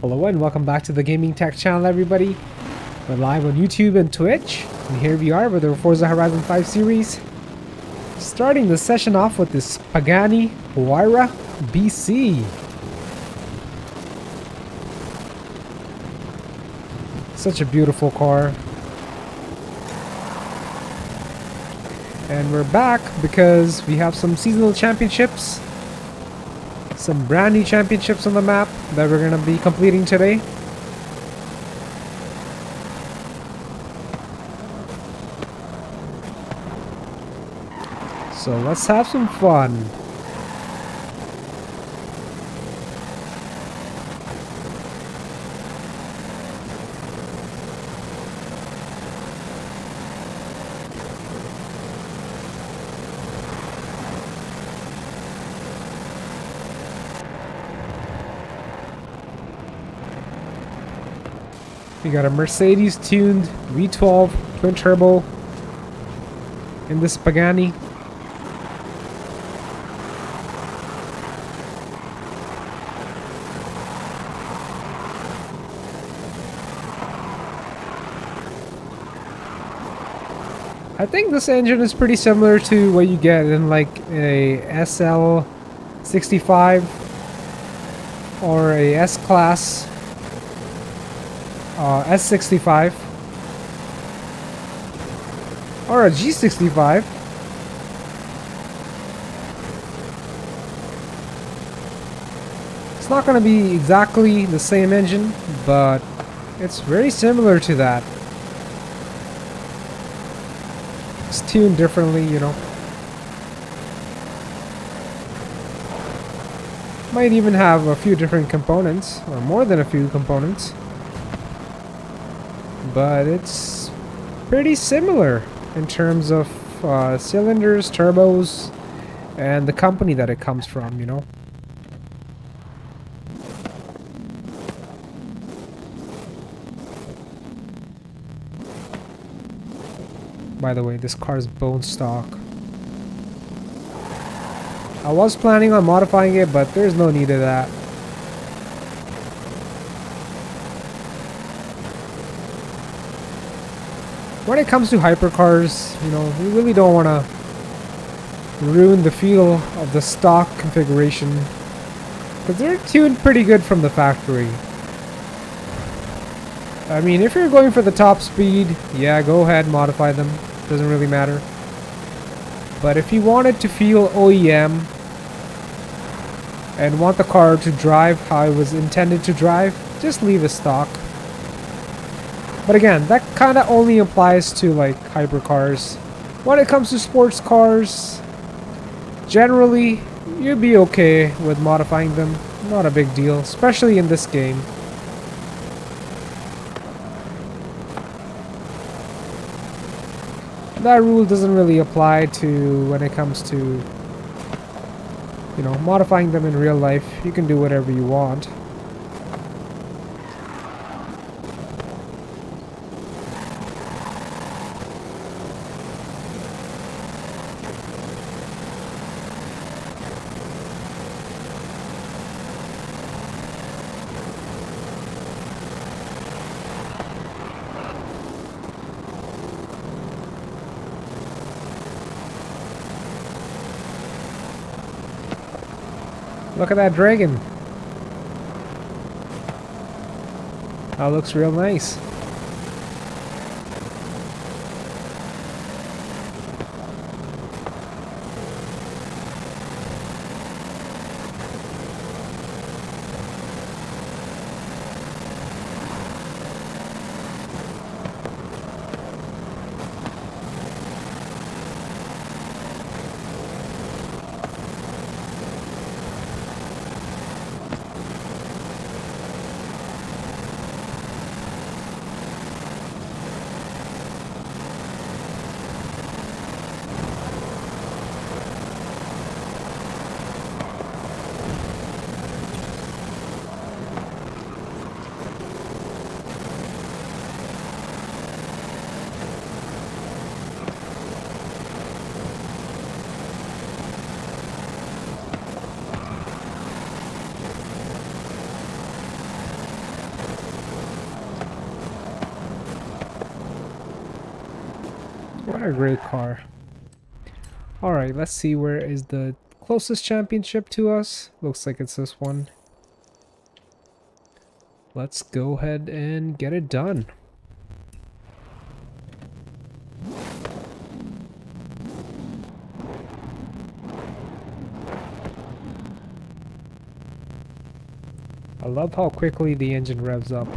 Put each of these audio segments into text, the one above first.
Hello and welcome back to the Gaming Tech channel, everybody. We're live on YouTube and Twitch, and here we are with our Forza Horizon 5 series. Starting the session off with this Pagani Huayra BC. Such a beautiful car. And we're back because we have some seasonal championships. Some brand new championships on the map that we're going to be completing today. So let's have some fun. We got a Mercedes tuned V12 twin turbo in this Pagani. I think this engine is pretty similar to what you get in like a SL65 or a S-Class S65 or a G65. It's not going to be exactly the same engine, but it's very similar to that. It's tuned differently, you know. Might even have a few different components, or more than a few components. But it's pretty similar in terms of cylinders, turbos, and the company that it comes from, you know. By the way, this car is bone stock. I was planning on modifying it, but there's no need of that. When it comes to hypercars, you know, we really don't want to ruin the feel of the stock configuration, because they're tuned pretty good from the factory. I mean, if you're going for the top speed, yeah, go ahead and modify them. Doesn't really matter. But if you want it to feel OEM and want the car to drive how it was intended to drive, just leave it stock. But again, that kind of only applies to like hypercars. When it comes to sports cars, generally you'd be okay with modifying them. Not a big deal, especially in this game. That rule doesn't really apply to when it comes to, you know, modifying them in real life. You can do whatever you want. Look at that dragon. That looks real nice. What a great car. Alright, let's see where is the closest championship to us. Looks like it's this one. Let's go ahead and get it done. I love how quickly the engine revs up.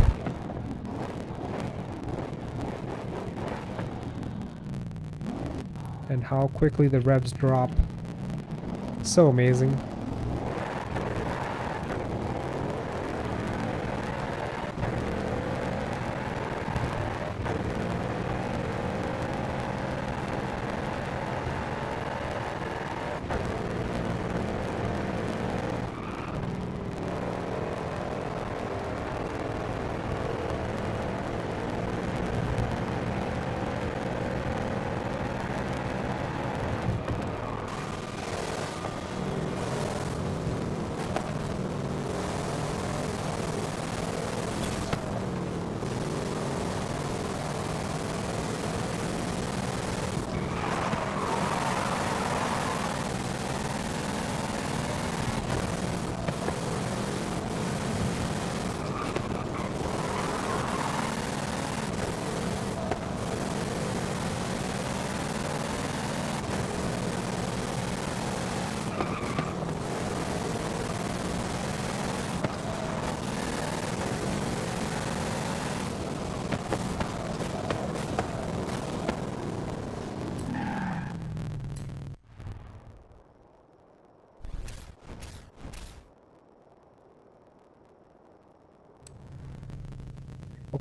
And how quickly the revs drop. So amazing.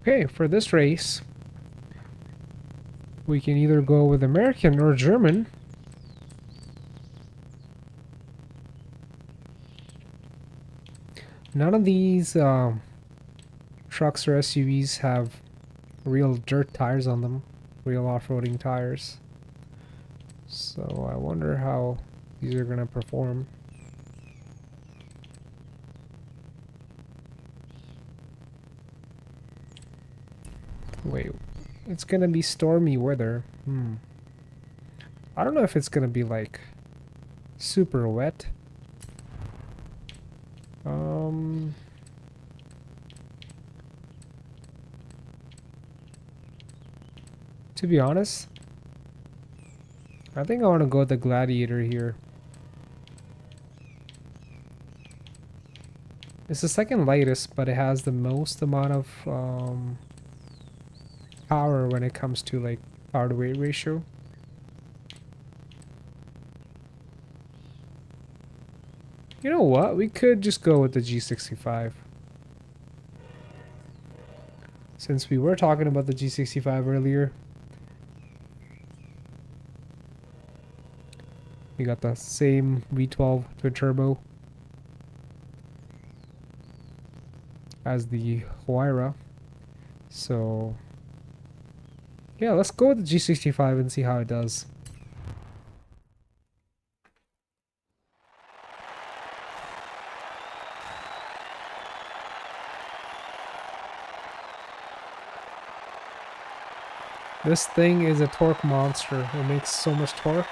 Okay, for this race, we can either go with American or German. None of these trucks or SUVs have real dirt tires on them, real off-roading tires. So I wonder how these are gonna perform. Wait, it's gonna be stormy weather. I don't know if it's gonna be like super wet. To be honest, I think I want to go with the Gladiator here. It's the second lightest, but it has the most amount of power when it comes to like power to weight ratio. You know what? We could just go with the G65. Since we were talking about the G65 earlier. We got the same V12 twin turbo as the Huayra. So yeah, let's go with the G65 and see how it does. This thing is a torque monster. It makes so much torque.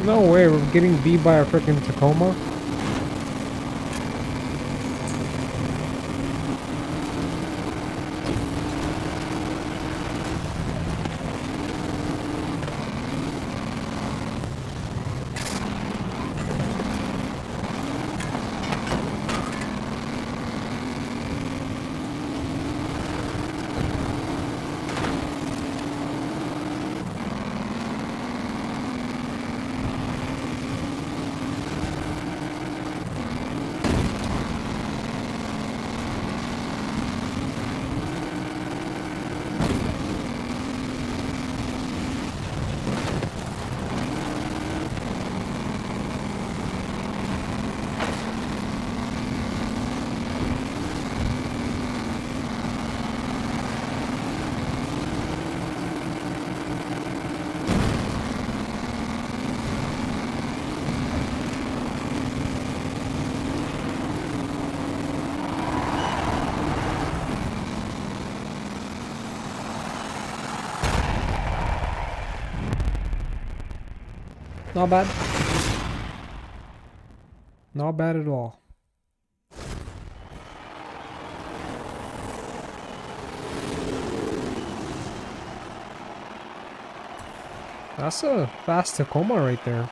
No way, we're getting beat by a freaking Tacoma. Not bad. Not bad at all. That's a fast Tacoma right there.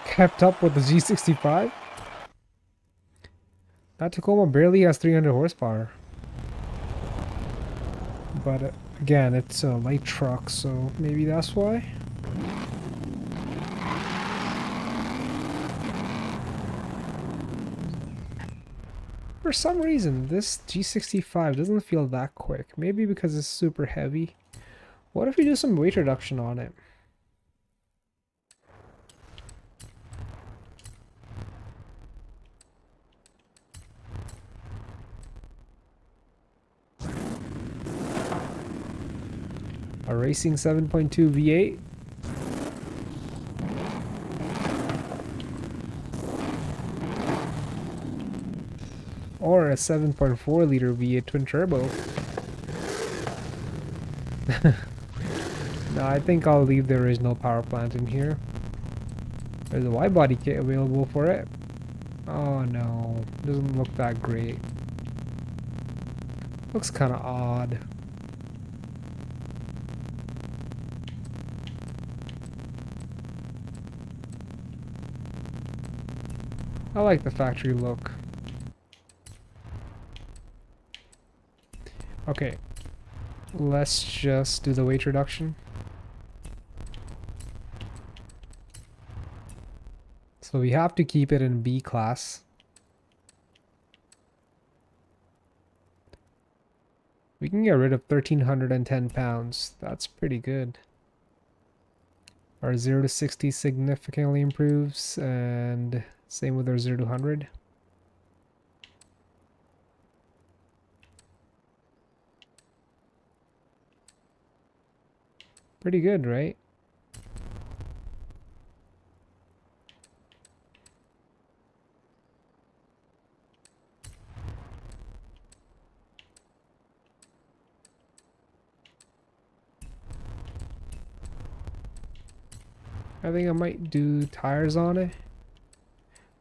Kept up with the G65. That Tacoma barely has 300 horsepower. But again, it's a light truck, so maybe that's why. For some reason, this G65 doesn't feel that quick. Maybe because it's super heavy. What if we do some weight reduction on it? A racing 7.2 V8. Or a 7.4 liter V8 twin turbo. No, I think I'll leave the original power plant in here. There's a wide body kit available for it. Oh no, doesn't look that great. Looks kind of odd. I like the factory look. Okay, let's just do the weight reduction. So we have to keep it in B class. We can get rid of 1,310 pounds. That's pretty good. Our 0 to 60 significantly improves, and same with our 0 to 100. Pretty good, right? I think I might do tires on it.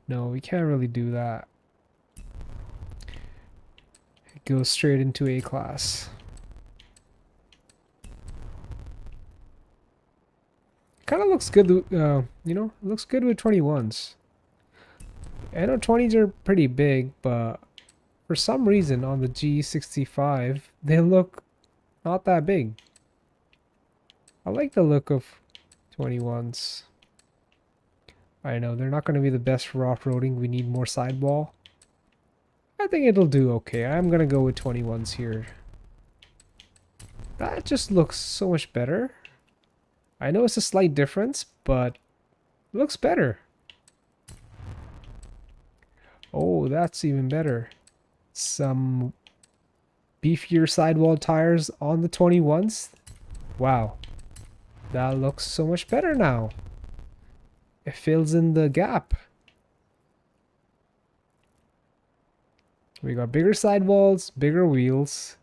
No, we can't really do that. It goes straight into A class. Kind of looks good, you know, it looks good with 21s. I know 20s are pretty big, but for some reason on the G65, they look not that big. I like the look of 21s. I know, they're not going to be the best for off-roading. We need more sidewall. I think it'll do okay. I'm going to go with 21s here. That just looks so much better. I know it's a slight difference, but it looks better. Oh, that's even better. Some beefier sidewall tires on the 21s. Wow. That looks so much better now. It fills in the gap. We got bigger sidewalls, bigger wheels.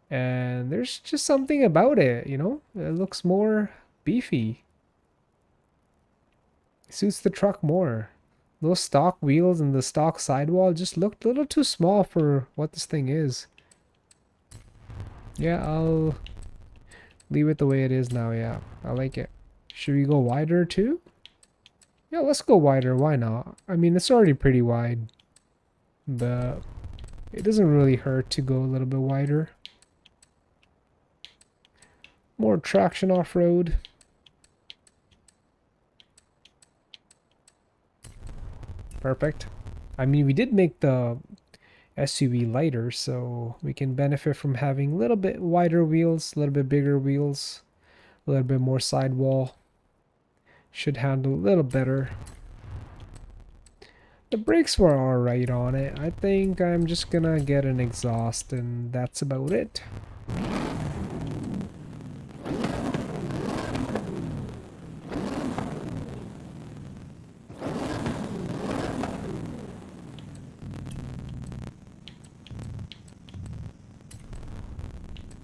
And there's just something about it, you know? It looks more beefy. It suits the truck more. Those stock wheels and the stock sidewall just looked a little too small for what this thing is. Yeah, I'll leave it the way it is now. Yeah, I like it. Should we go wider too? Yeah, let's go wider. Why not? I mean, it's already pretty wide. But it doesn't really hurt to go a little bit wider. More traction off-road. Perfect. I mean, we did make the SUV lighter, so we can benefit from having a little bit wider wheels, a little bit bigger wheels, a little bit more sidewall. Should handle a little better. The brakes were alright on it. I think I'm just gonna get an exhaust and that's about it.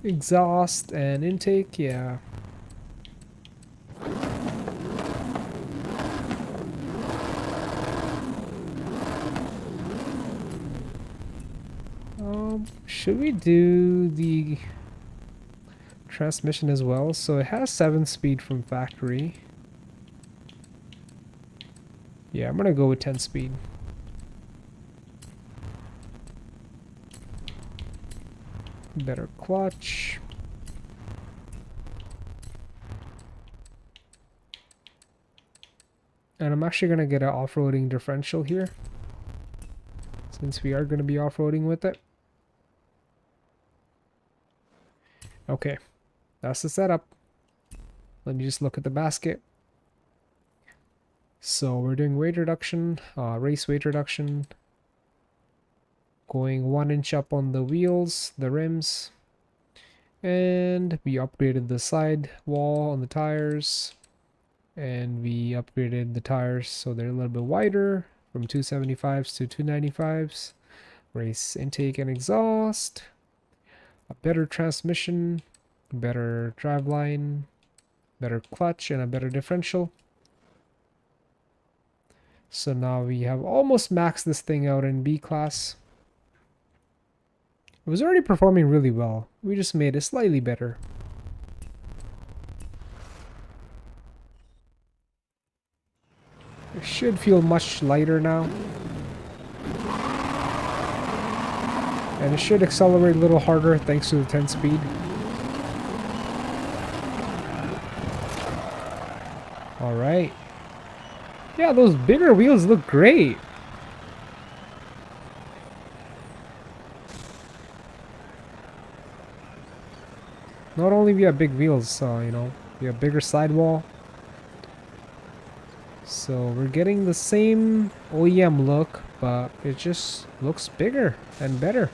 Exhaust and intake, yeah. Should we do the transmission as well? So it has 7-speed from factory. Yeah, I'm gonna go with 10-speed. Better clutch. And I'm actually gonna get an off-roading differential here, since we are gonna be off-roading with it. Okay, that's the setup. Let me just look at the basket. So we're doing weight reduction, race weight reduction. Going 1 inch up on the wheels, the rims. And we upgraded the side wall on the tires. And we upgraded the tires so they're a little bit wider, from 275s to 295s. Race intake and exhaust. A better transmission, better driveline, better clutch, and a better differential. So now we have almost maxed this thing out in B class. It was already performing really well. We just made it slightly better. It should feel much lighter now. And it should accelerate a little harder thanks to the 10-speed. Alright. Yeah, those bigger wheels look great. Not only we have big wheels, you know, we have bigger sidewall. So we're getting the same OEM look, but it just looks bigger and better.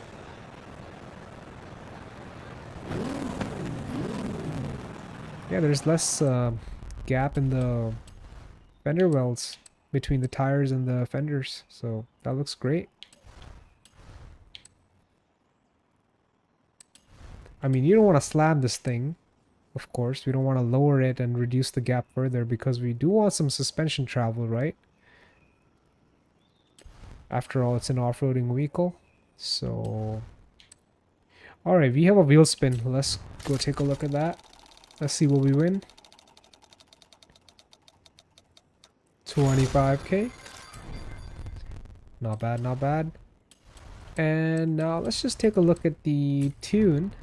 Yeah, there's less gap in the fender wells between the tires and the fenders, so that looks great. I mean, you don't want to slam this thing, of course. We don't want to lower it and reduce the gap further because we do want some suspension travel, right? After all, it's an off-roading vehicle. So, alright, we have a wheel spin. Let's go take a look at that. Let's see what we win. 25k. Not bad, not bad. And now let's just take a look at the tune.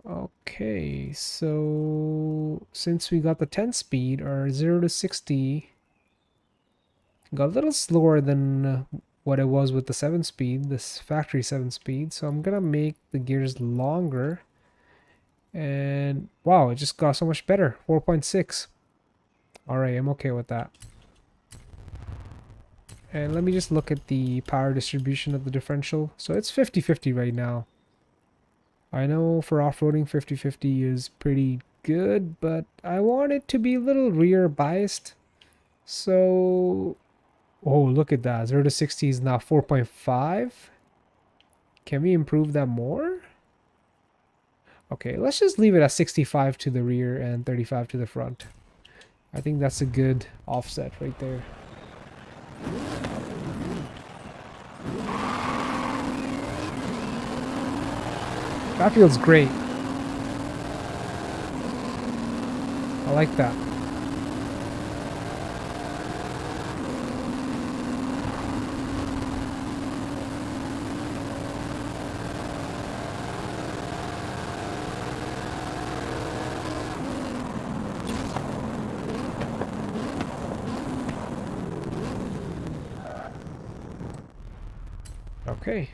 Okay, so since we got the 10 speed, our 0 to 60 got a little slower than what it was with the 7 speed, this factory 7 speed. So I'm gonna make the gears longer. And wow, it just got so much better. 4.6. Alright, I'm okay with that. And let me just look at the power distribution of the differential. So it's 50-50 right now. I know for off-roading 50-50 is pretty good, but I want it to be a little rear biased. So, oh, look at that. 0 to 60 is now 4.5. Can we improve that more? Okay, let's just leave it at 65 to the rear and 35 to the front. I think that's a good offset right there. That feels great. I like that. Okay,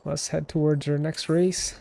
let's head towards our next race.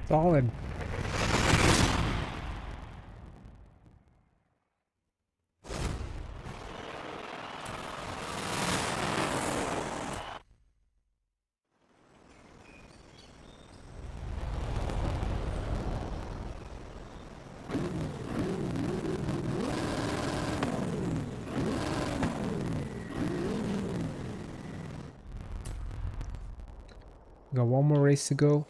Solid. Got one more race to go.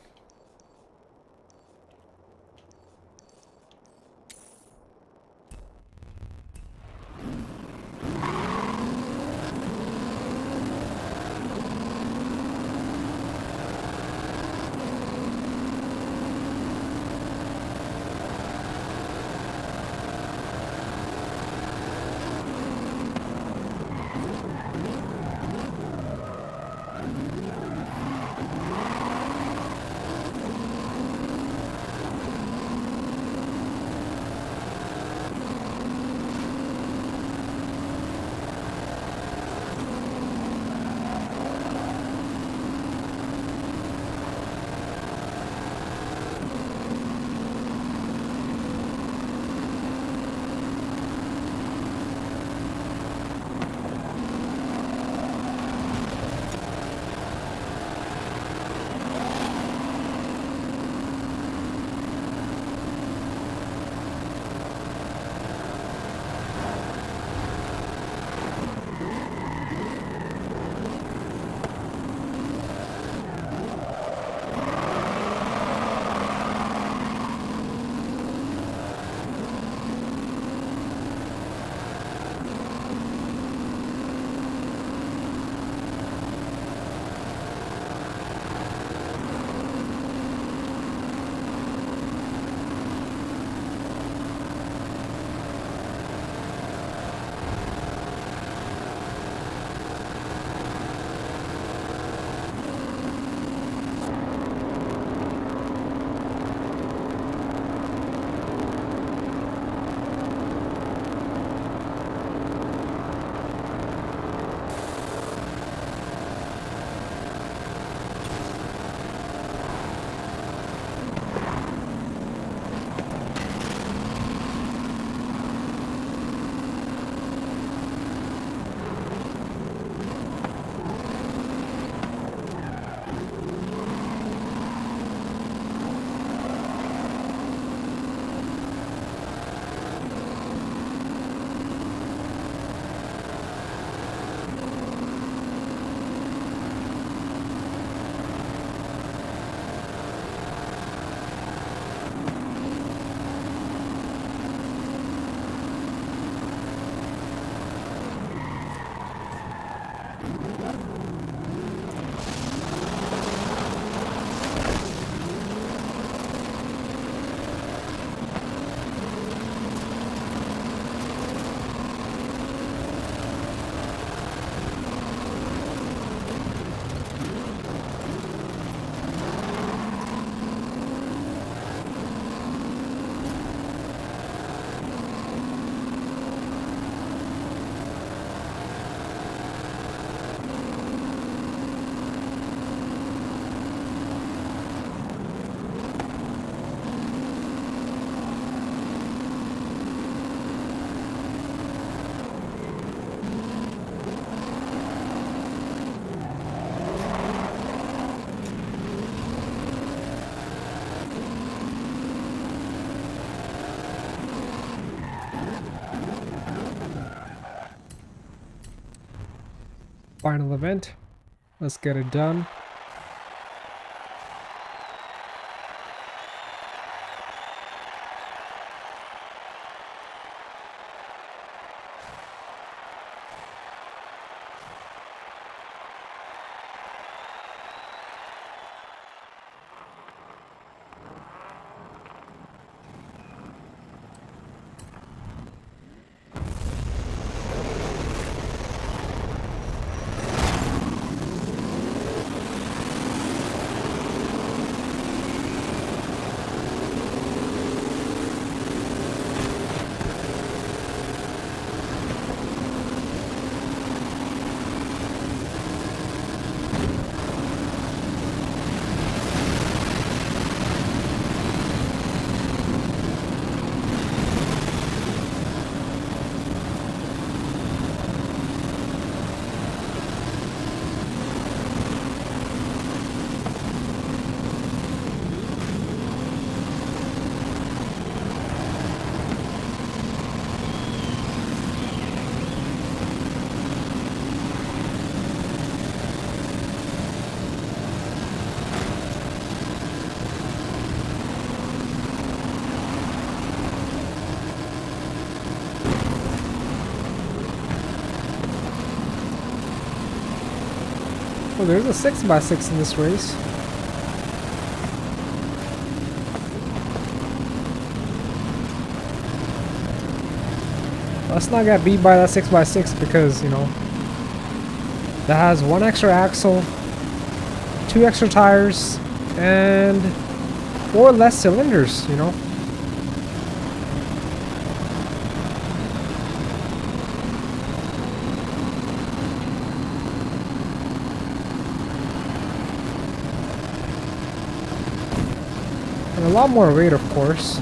Final event. Let's get it done. there's a 6x6 in this race. Let's not get beat by that 6x6 because, you know, that has 1 extra axle, 2 extra tires, and 4 less cylinders, you know. And a lot more weight, of course.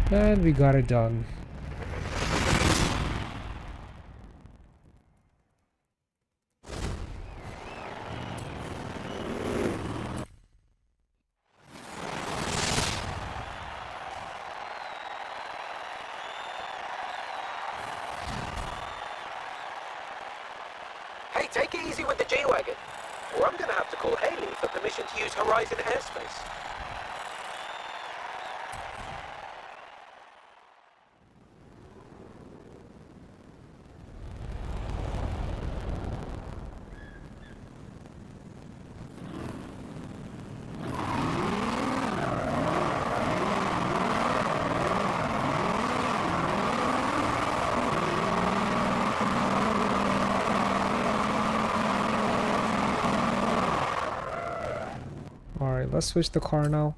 And we got it done. Hey, take it easy with the G-Wagon, or I'm gonna have to call Haley for permission to use Horizon airspace. Alright, let's switch the car now.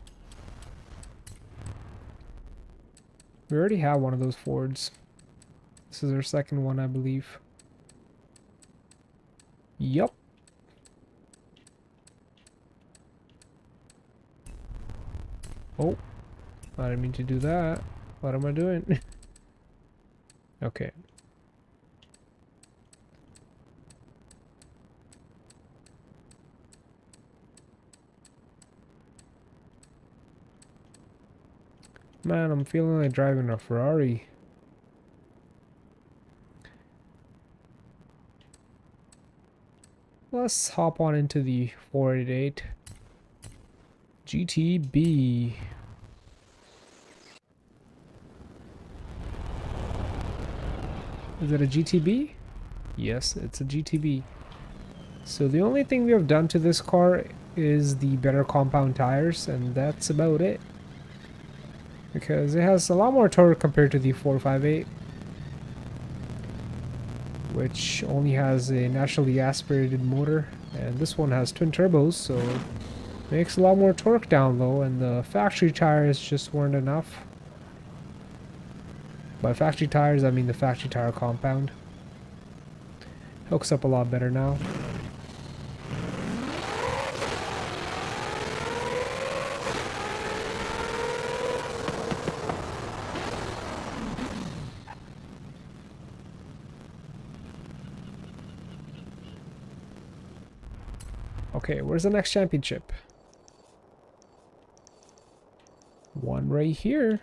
We already have one of those Fords. This is our second one, I believe. Yup. Oh, I didn't mean to do that. What am I doing? Okay. Man, I'm feeling like driving a Ferrari. Let's hop on into the 488 GTB. Is it a GTB? Yes, it's a GTB. So the only thing we have done to this car is the better compound tires, and that's about it. Because it has a lot more torque compared to the 458, which only has a naturally aspirated motor, and this one has twin turbos, so it makes a lot more torque down low, and the factory tires just weren't enough. By factory tires, I mean the factory tire compound. Hooks up a lot better now. Okay, where's the next championship? One right here.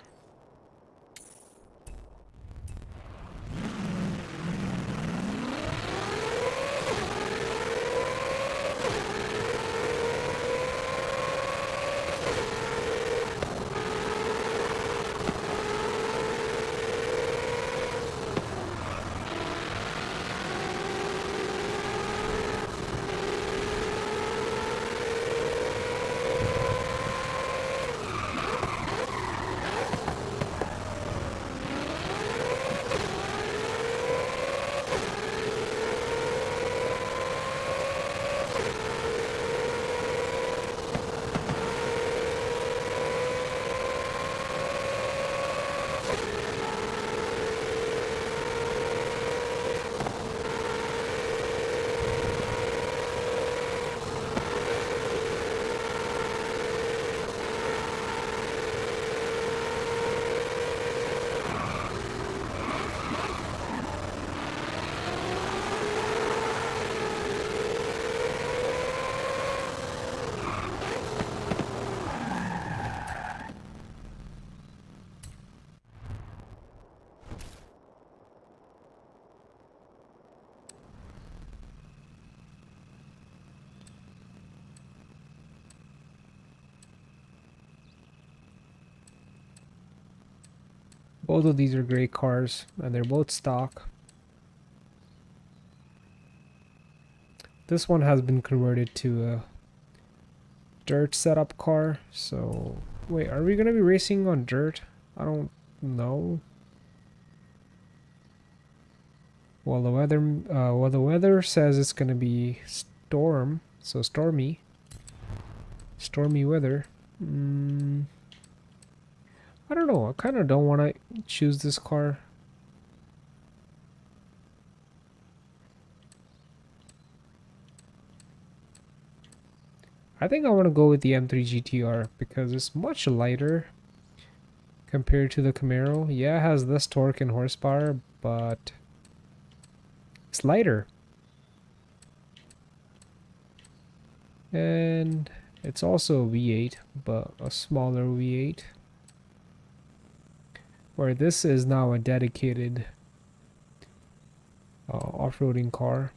Both of these are great cars, and they're both stock. This one has been converted to a dirt setup car, so... Wait, are we gonna be racing on dirt? I don't know. Well, the weather says it's gonna be storm, so stormy weather. I don't know. I kind of don't want to choose this car. I think I want to go with the M3 GTR because it's much lighter compared to the Camaro. Yeah, it has less torque and horsepower, but it's lighter. And it's also a V8, but a smaller V8. Where this is now a dedicated off-roading car.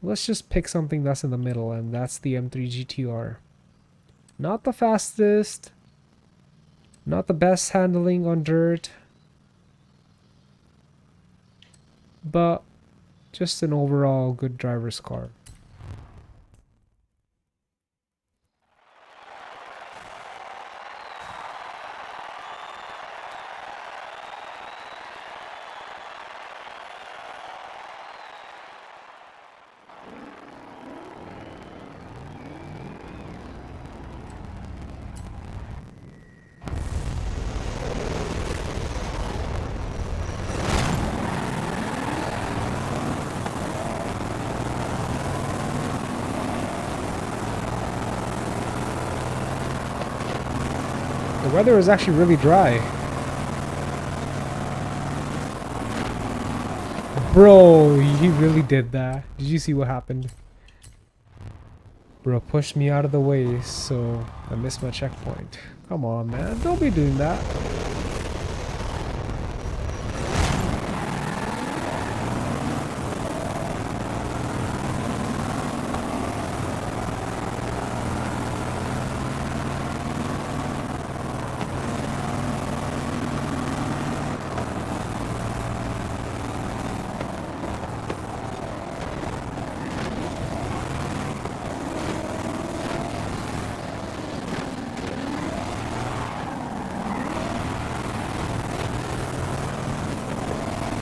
Let's just pick something that's in the middle, and that's the M3 GTR. Not the fastest, not the best handling on dirt, but just an overall good driver's car. The weather is actually really dry. Bro, he really did that. Did you see what happened? Bro pushed me out of the way, so I missed my checkpoint. Come on, man. Don't be doing that.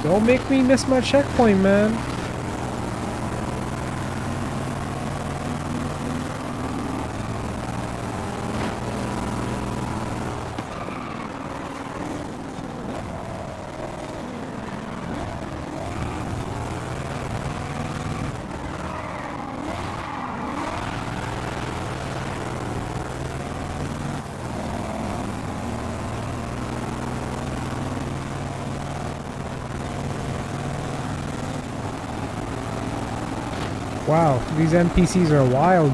Don't make me miss my checkpoint, man. Wow, these NPCs are wild.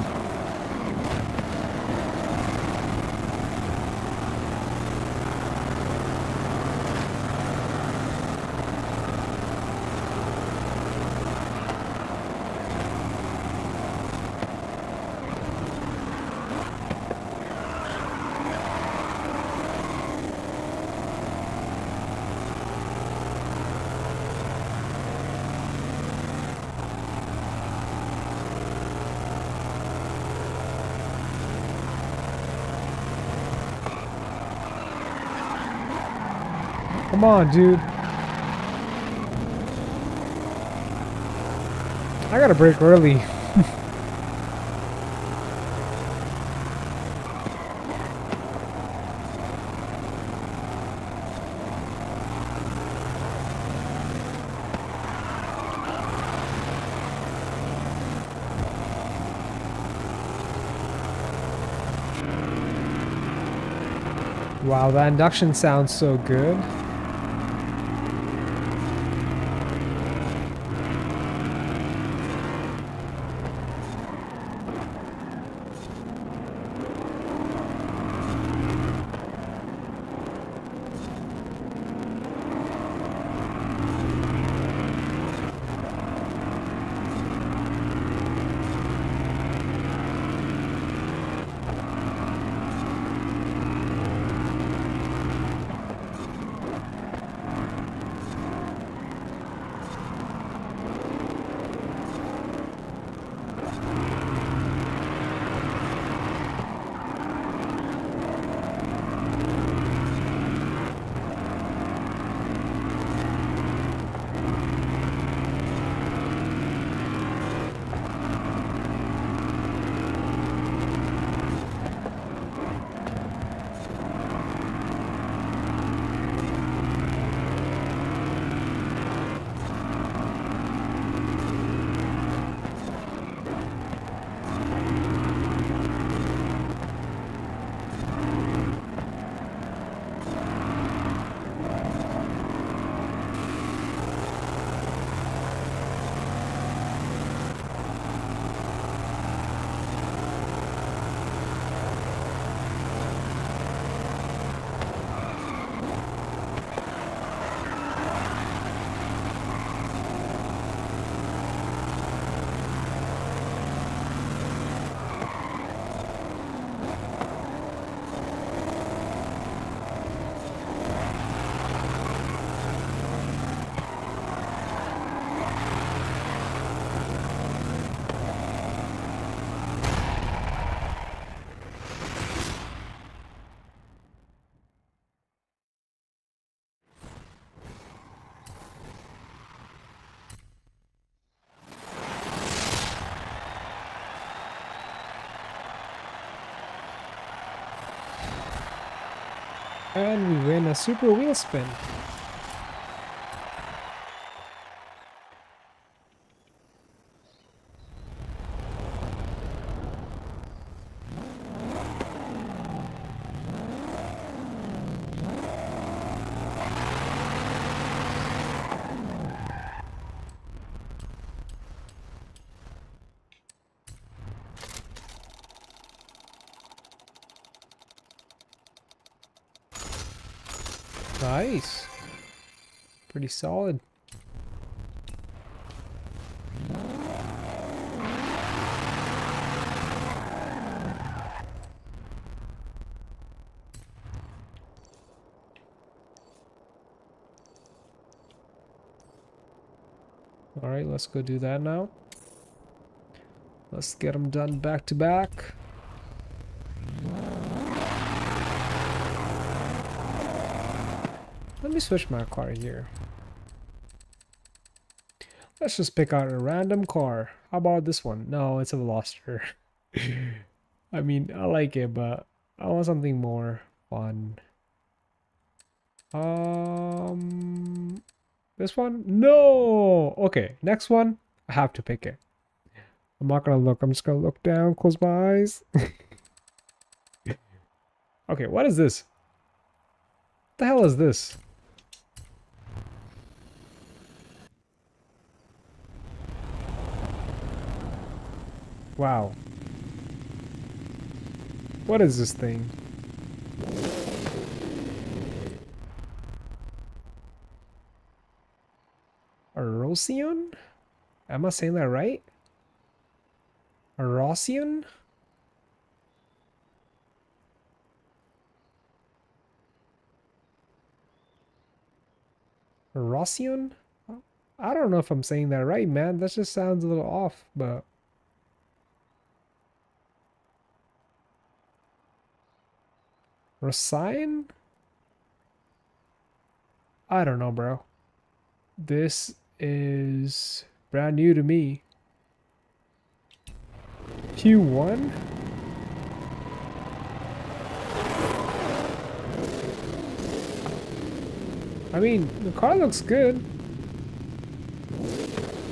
Come on, dude. I gotta brake early. Wow, that induction sounds so good. And we win a super wheel spin. Nice. Pretty solid. Alright, let's go do that now. Let's get them done back to back. Let me switch my car here. Let's just pick out a random car. How about this one? No, it's a Veloster. I mean, I like it, but I want something more fun. This one? No! Okay, next one. I have to pick it. I'm not gonna look. I'm just gonna look down, close my eyes. Okay, what is this? What the hell is this? Wow. What is this thing? A Rosian? Am I saying that right? A Rosian? A Rosian? I don't know if I'm saying that right, man. That just sounds a little off, but... Rosian? I don't know, bro. This is brand new to me. Q1? I mean, the car looks good.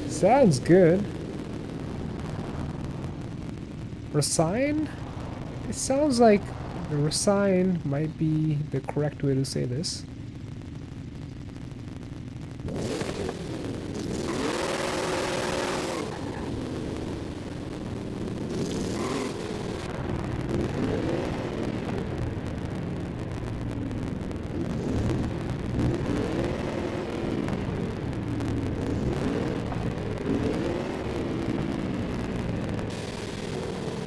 Sounds good. Rosian? It sounds like the Rosian might be the correct way to say this.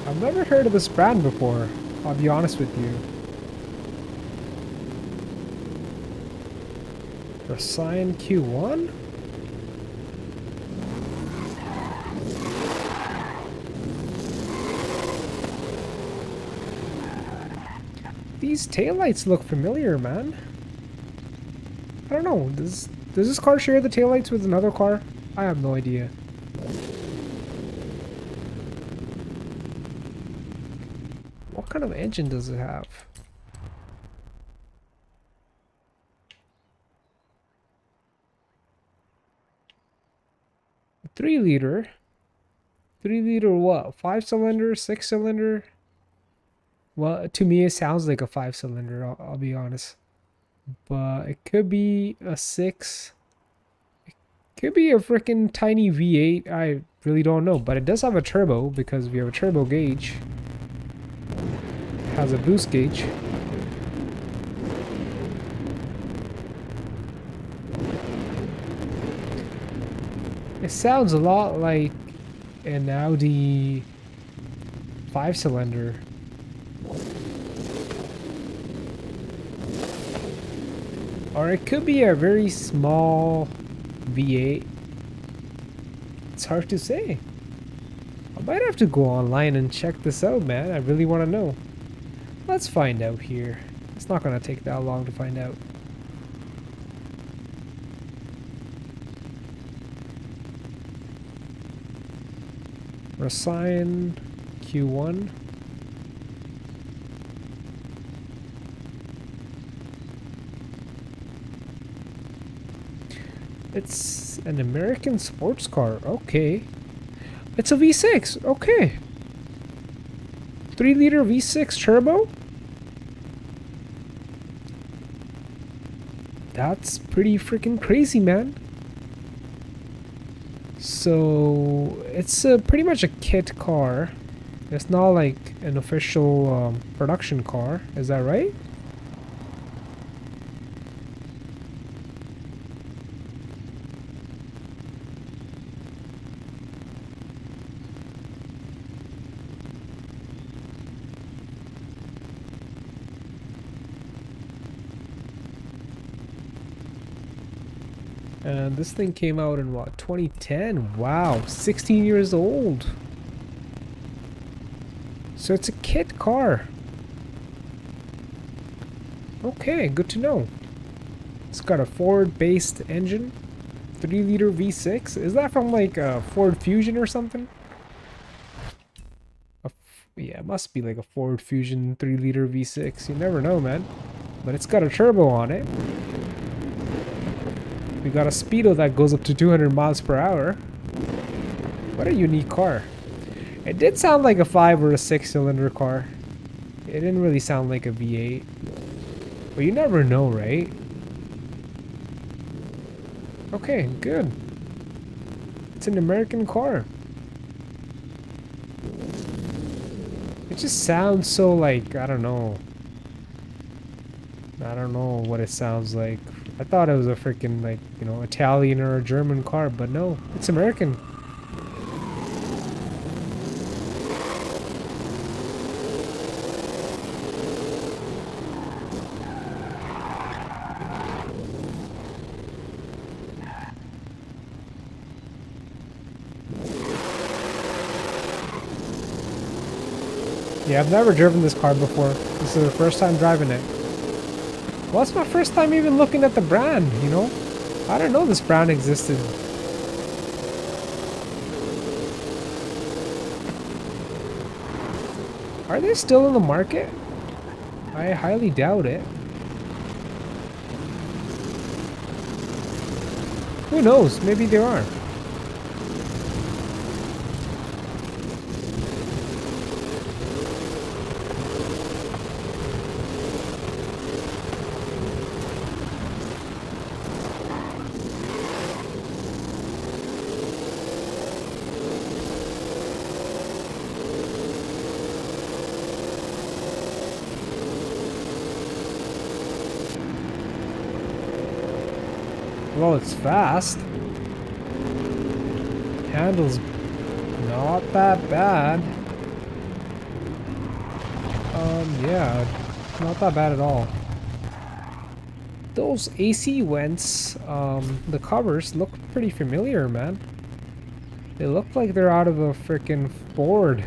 I've never heard of this brand before, I'll be honest with you. Rosian Q1? These taillights look familiar, man. I don't know, does this car share the taillights with another car? I have no idea. What kind of engine does it have? A 3-liter? 3-liter what? 5-cylinder? 6-cylinder? Well, to me it sounds like a 5-cylinder, I'll be honest. But it could be a 6. It could be a freaking tiny V8. I really don't know. But it does have a turbo because we have a turbo gauge. Has a boost gauge. It sounds a lot like an Audi 5-cylinder. Or it could be a very small V8. It's hard to say. I might have to go online and check this out, man. I really want to know. Let's find out here. It's not going to take that long to find out. Rosian Q1. It's an American sports car. Okay. It's a V6. Okay. 3-liter V6 turbo? That's pretty freaking crazy, man. So it's pretty much a kit car. It's not like an official production car. Is that right? And this thing came out in what, 2010? Wow, 16 years old. So it's a kit car. Okay, good to know. It's got a Ford-based engine, 3-liter V6. Is that from like a Ford Fusion or something? Yeah, it must be like a Ford Fusion 3-liter V6. You never know, man. But it's got a turbo on it. We got a speedo that goes up to 200 miles per hour. What a unique car. It did sound like a 5 or a 6-cylinder car. It didn't really sound like a V8. But you never know, right? Okay, good. It's an American car. It just sounds so like, I don't know. I don't know what it sounds like. I thought it was a freaking like, you know, Italian or a German car, but no, it's American. Yeah, I've never driven this car before. This is the first time driving it. Well, it's my first time even looking at the brand, you know? I didn't know this brand existed. Are they still in the market? I highly doubt it. Who knows? Maybe they are. Well, it's fast. Handles not that bad. Yeah, not that bad at all. Those AC vents, the covers look pretty familiar, man. They look like they're out of a freaking Ford.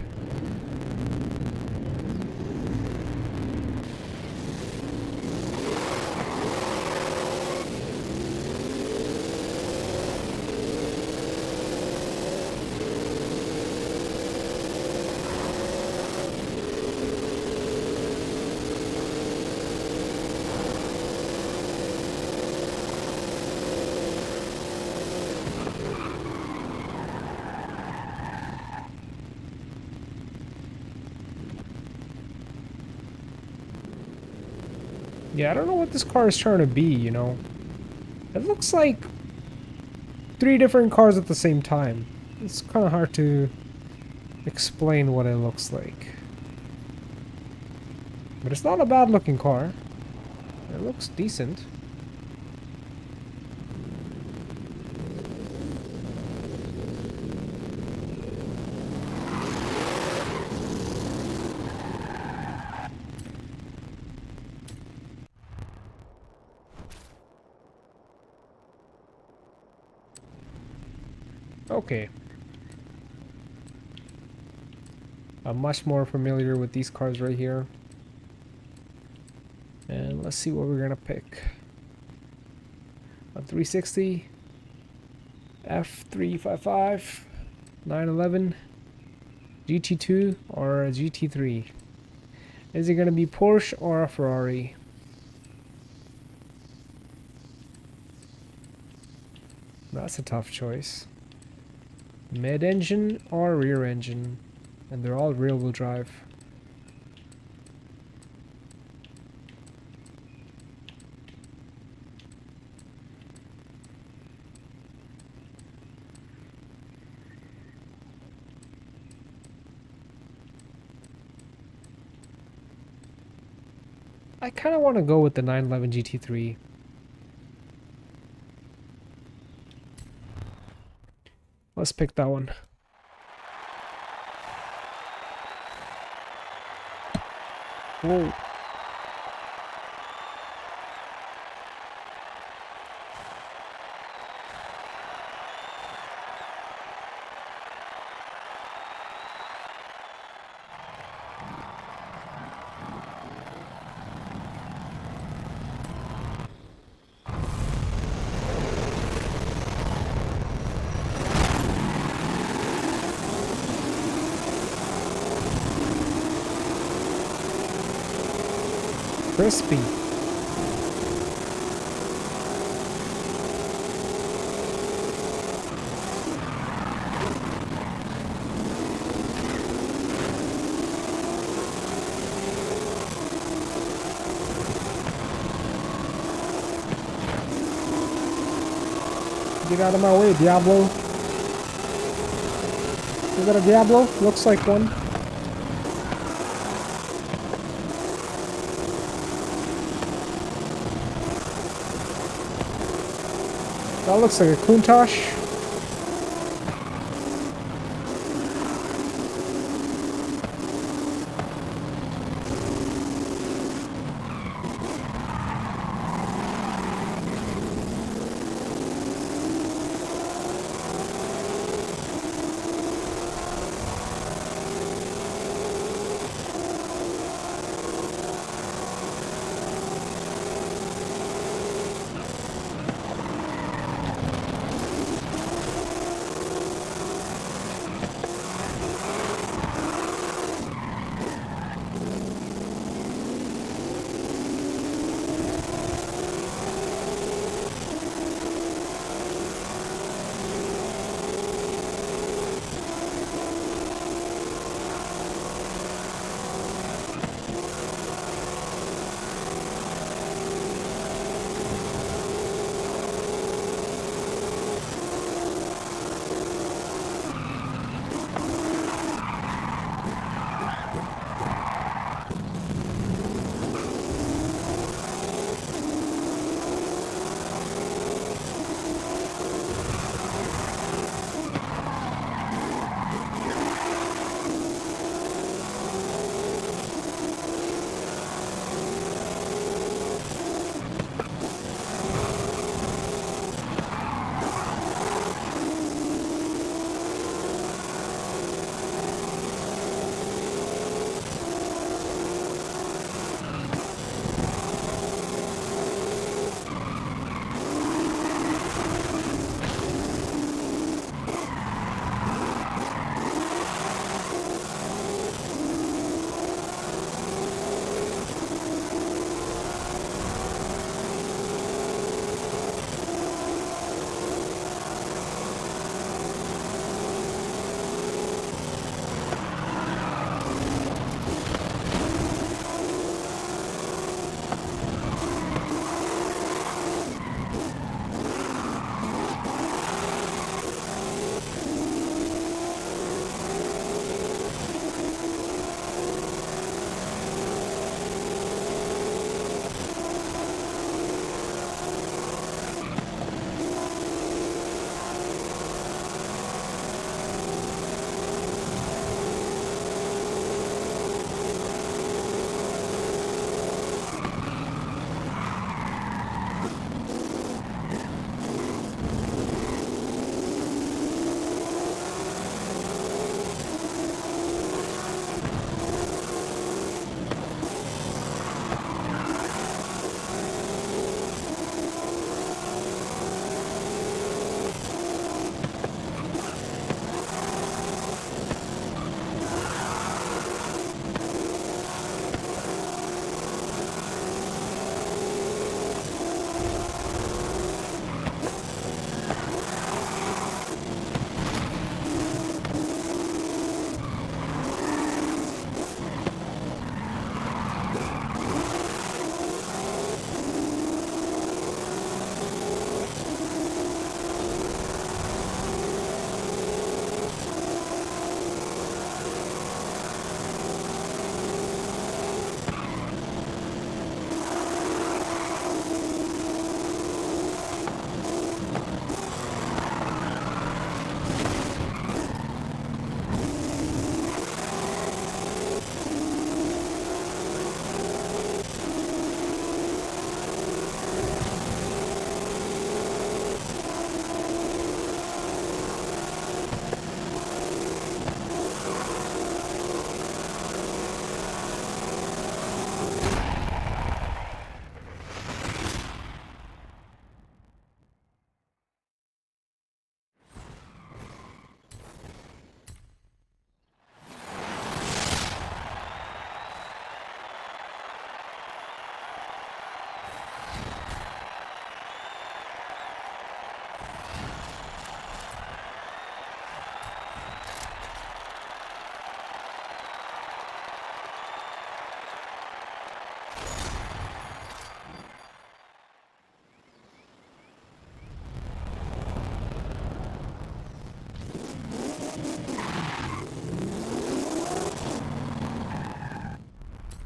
Yeah, I don't know what this car is trying to be, you know. It looks like 3 different cars at the same time. It's kind of hard to explain what it looks like. But it's not a bad looking car. It looks decent. Okay. I'm much more familiar with these cars right here. And let's see what we're gonna pick. A 360, F355, 911, GT2, or a GT3. Is it gonna be Porsche or a Ferrari? That's a tough choice. Mid-engine or rear engine? And they're all rear-wheel drive. I kind of want to go with the 911 GT3. Let's pick that one. Whoa. Crispy. Get out of my way, Diablo. Is that a Diablo? Looks like one. That looks like a Countach.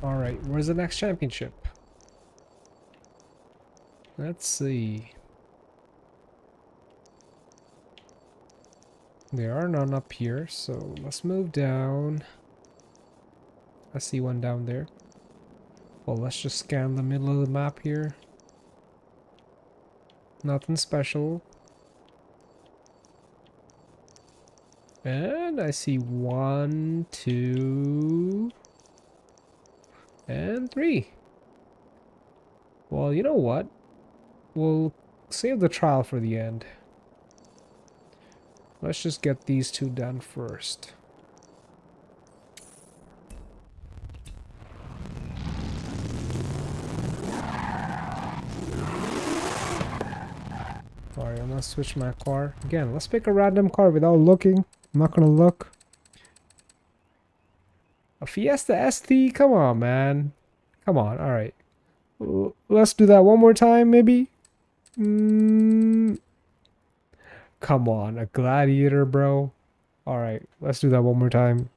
Alright, where's the next championship? Let's see. There are none up here, so let's move down. I see one down there. Well, let's just scan the middle of the map here. Nothing special. And I see 1, 2, and 3. Well, you know what? We'll save the trial for the end. Let's just get these two done first. Alright, I'm gonna switch my car. Again, let's pick a random car without looking. I'm not gonna look. A Fiesta ST? Come on, man. Come on, alright. Let's do that one more time, maybe? Come on, a Gladiator, bro. Alright, let's do that one more time.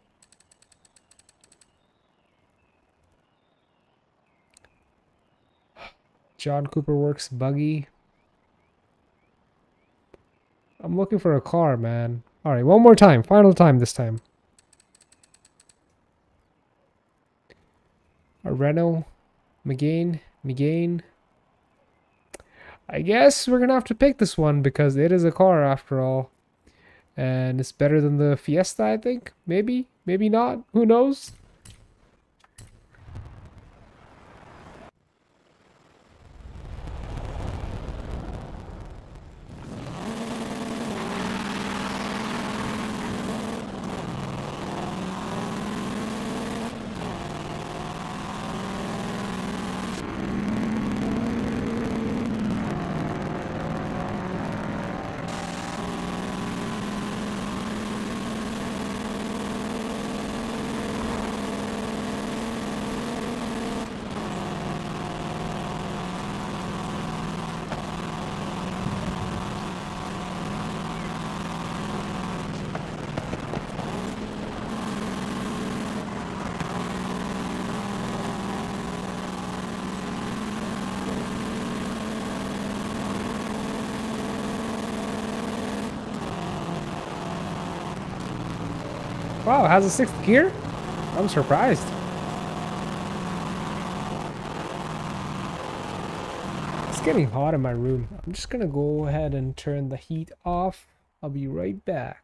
John Cooper Works buggy. I'm looking for a car, man. Alright, one more time. Final time this time. A Renault. Megane. I guess we're gonna have to pick this one because it is a car after all. And it's better than the Fiesta, I think. Maybe. Maybe not. Who knows? Wow, it has a 6th gear? I'm surprised. It's getting hot in my room. I'm just gonna go ahead and turn the heat off. I'll be right back.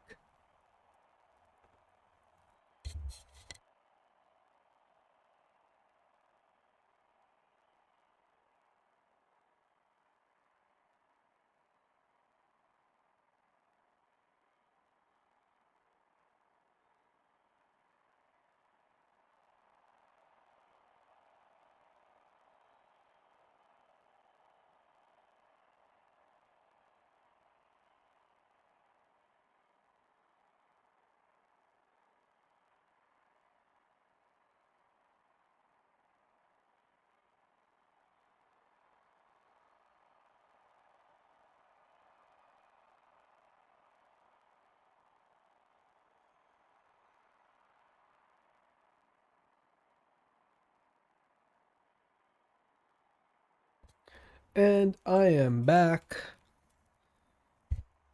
And I am back.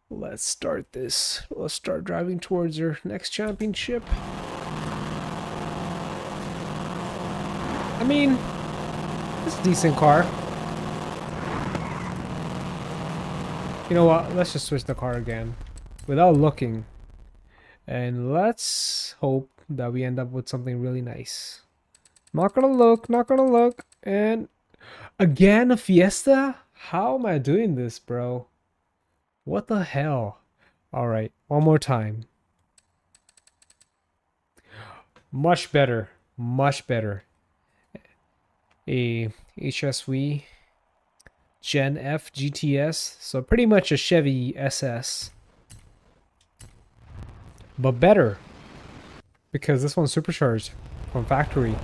Let's start this. Let's start driving towards our next championship. I mean, it's a decent car. You know what? Let's just switch the car again without looking. And let's hope that we end up with something really nice. Not gonna look. And again, a Fiesta? How am I doing this, bro? What the hell? Alright, one more time. Much better. A HSV Gen F GTS. So pretty much a Chevy SS. But better. Because this one's supercharged from factory.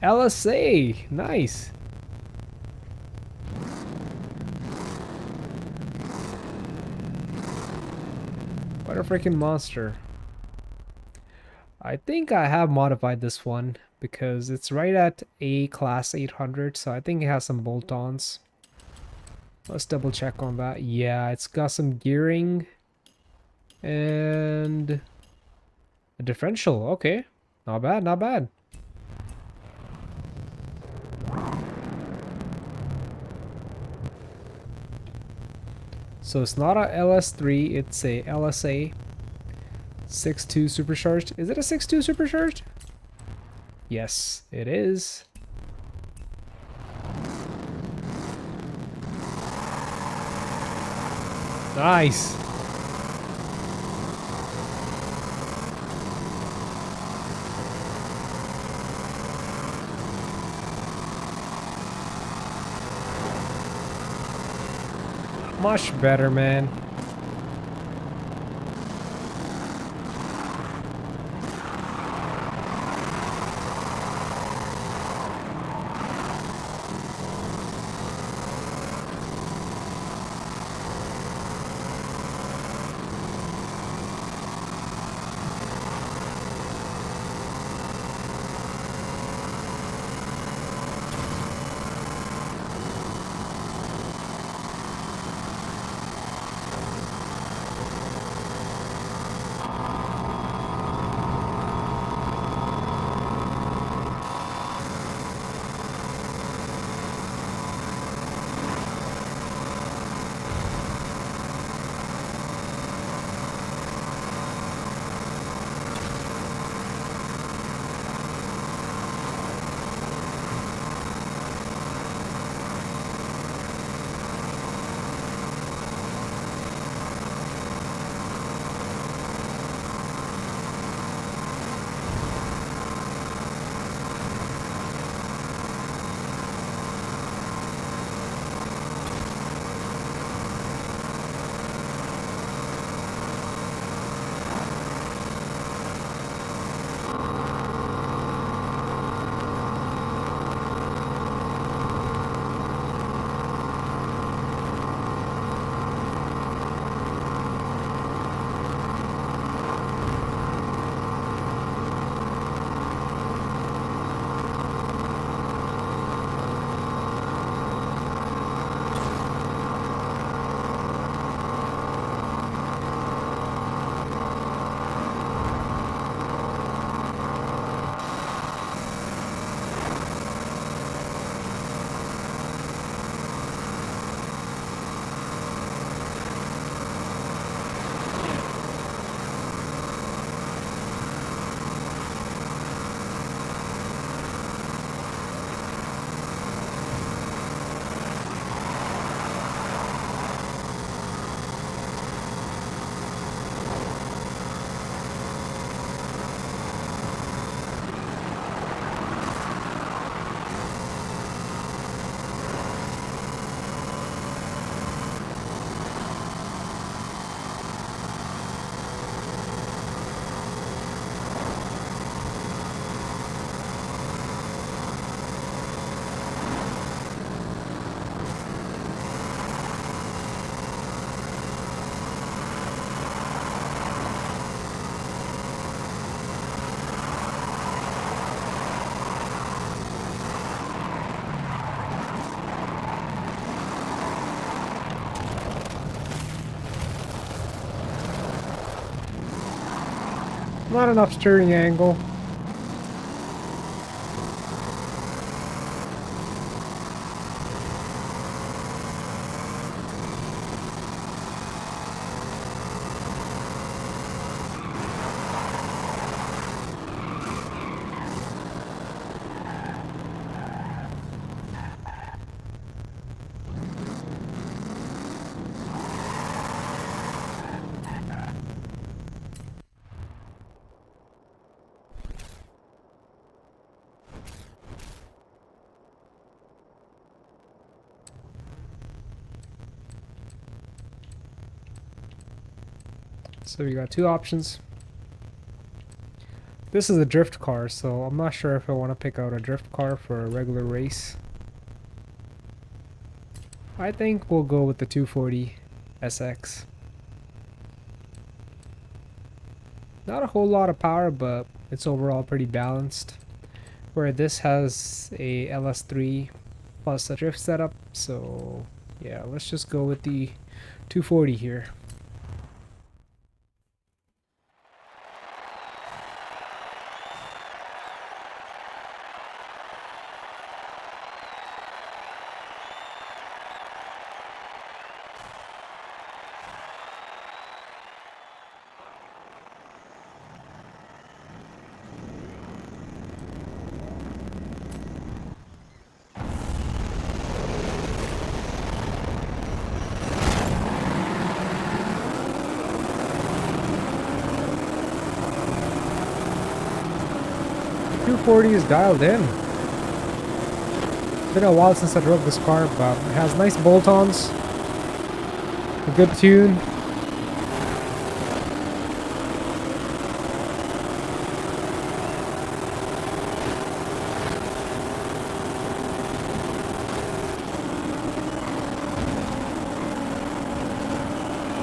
LSA! Nice! What a freaking monster. I think I have modified this one because it's right at A class 800, so I think it has some bolt-ons. Let's double check on that. Yeah, it's got some gearing and a differential. Okay, not bad, not bad. So it's not a LS3, it's a LSA 6.2 supercharged. Is it a 6.2 supercharged? Yes, it is. Nice. Much better, man. Not enough steering angle. So we got two options. This is a drift car, so I'm not sure if I want to pick out a drift car for a regular race. I think we'll go with the 240 SX. Not a whole lot of power, but it's overall pretty balanced. where this has a LS3 plus a drift setup. So yeah, let's just go with the 240 here. .240 is dialed in. It's been a while since I drove this car, but it has nice bolt-ons, a good tune.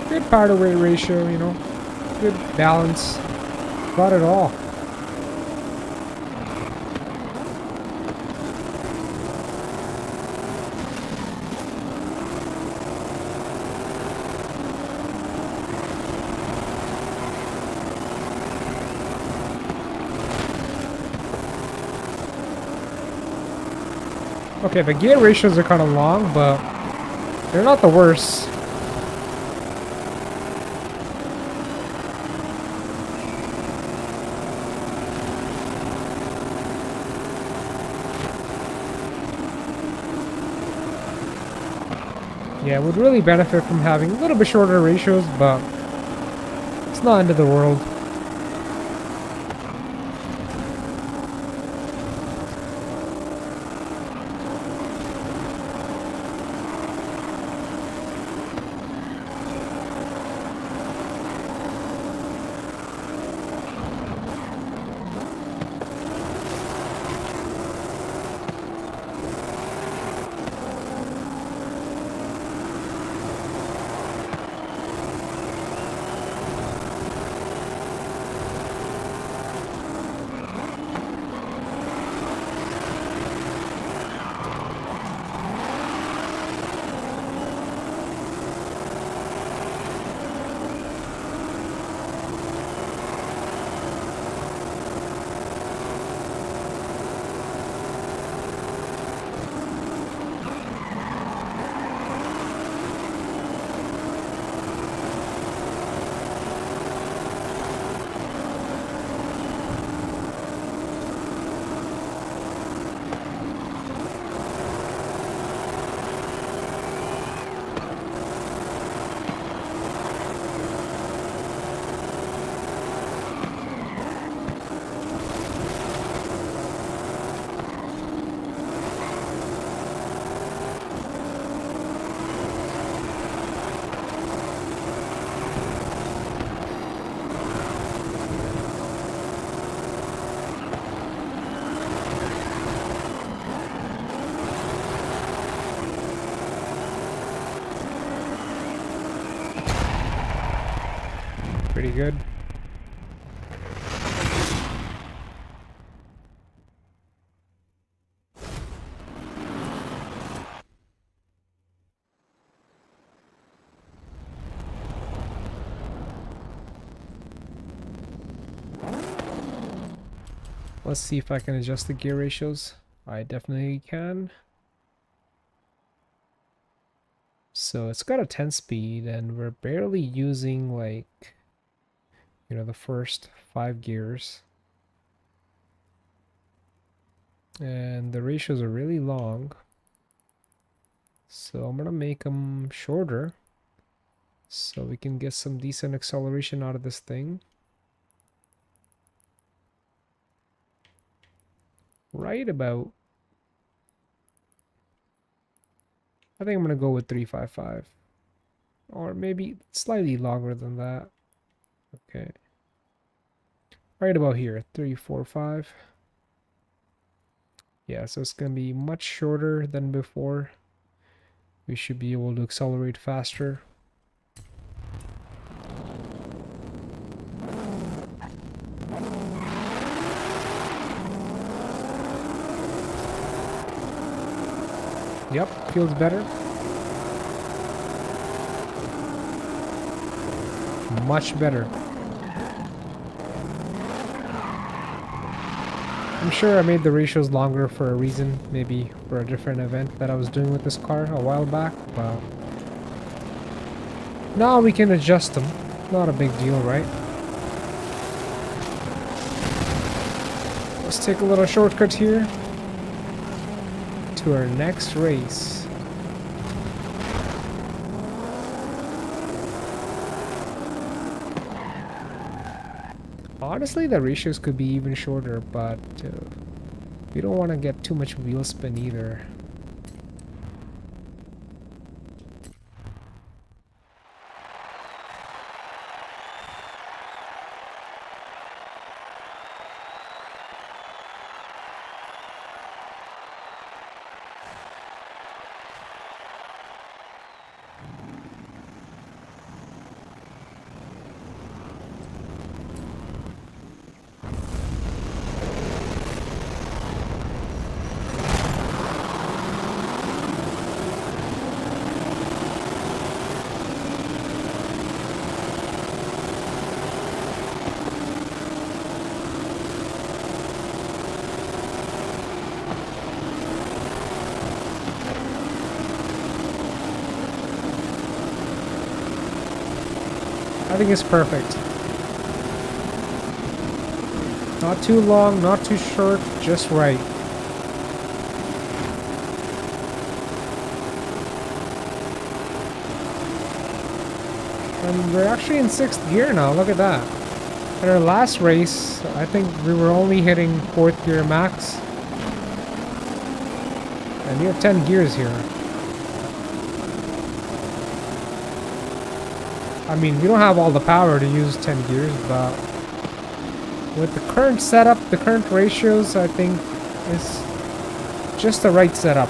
Good power to weight ratio, you know, good balance, got it all. Okay, the gear ratios are kind of long, but they're not the worst. Yeah, would really benefit from having a little bit shorter ratios, but it's not end of the world. Pretty good. Let's see if I can adjust the gear ratios. I definitely can. So it's got a 10 speed and we're barely using, like, you know, the first 5 gears. And the ratios are really long. So I'm gonna make them shorter so we can get some decent acceleration out of this thing. Right about, I think I'm gonna go with 355. Or maybe slightly longer than that. Okay. Right about here, 345. Yeah, so it's gonna be much shorter than before. We should be able to accelerate faster. Yep, feels better. Much better. I'm sure I made the ratios longer for a reason, maybe for a different event that I was doing with this car a while back, but now we can adjust them. Not a big deal, right? Let's take a little shortcut here to our next race. Honestly, the ratios could be even shorter, but we don't want to get too much wheel spin either. I think it's perfect. Not too long, not too short, just right. And we're actually in 6th gear now, look at that. In our last race, I think we were only hitting 4th gear max. And you have 10 gears here. I mean, we don't have all the power to use 10 gears, but with the current setup, the current ratios, I think is just the right setup.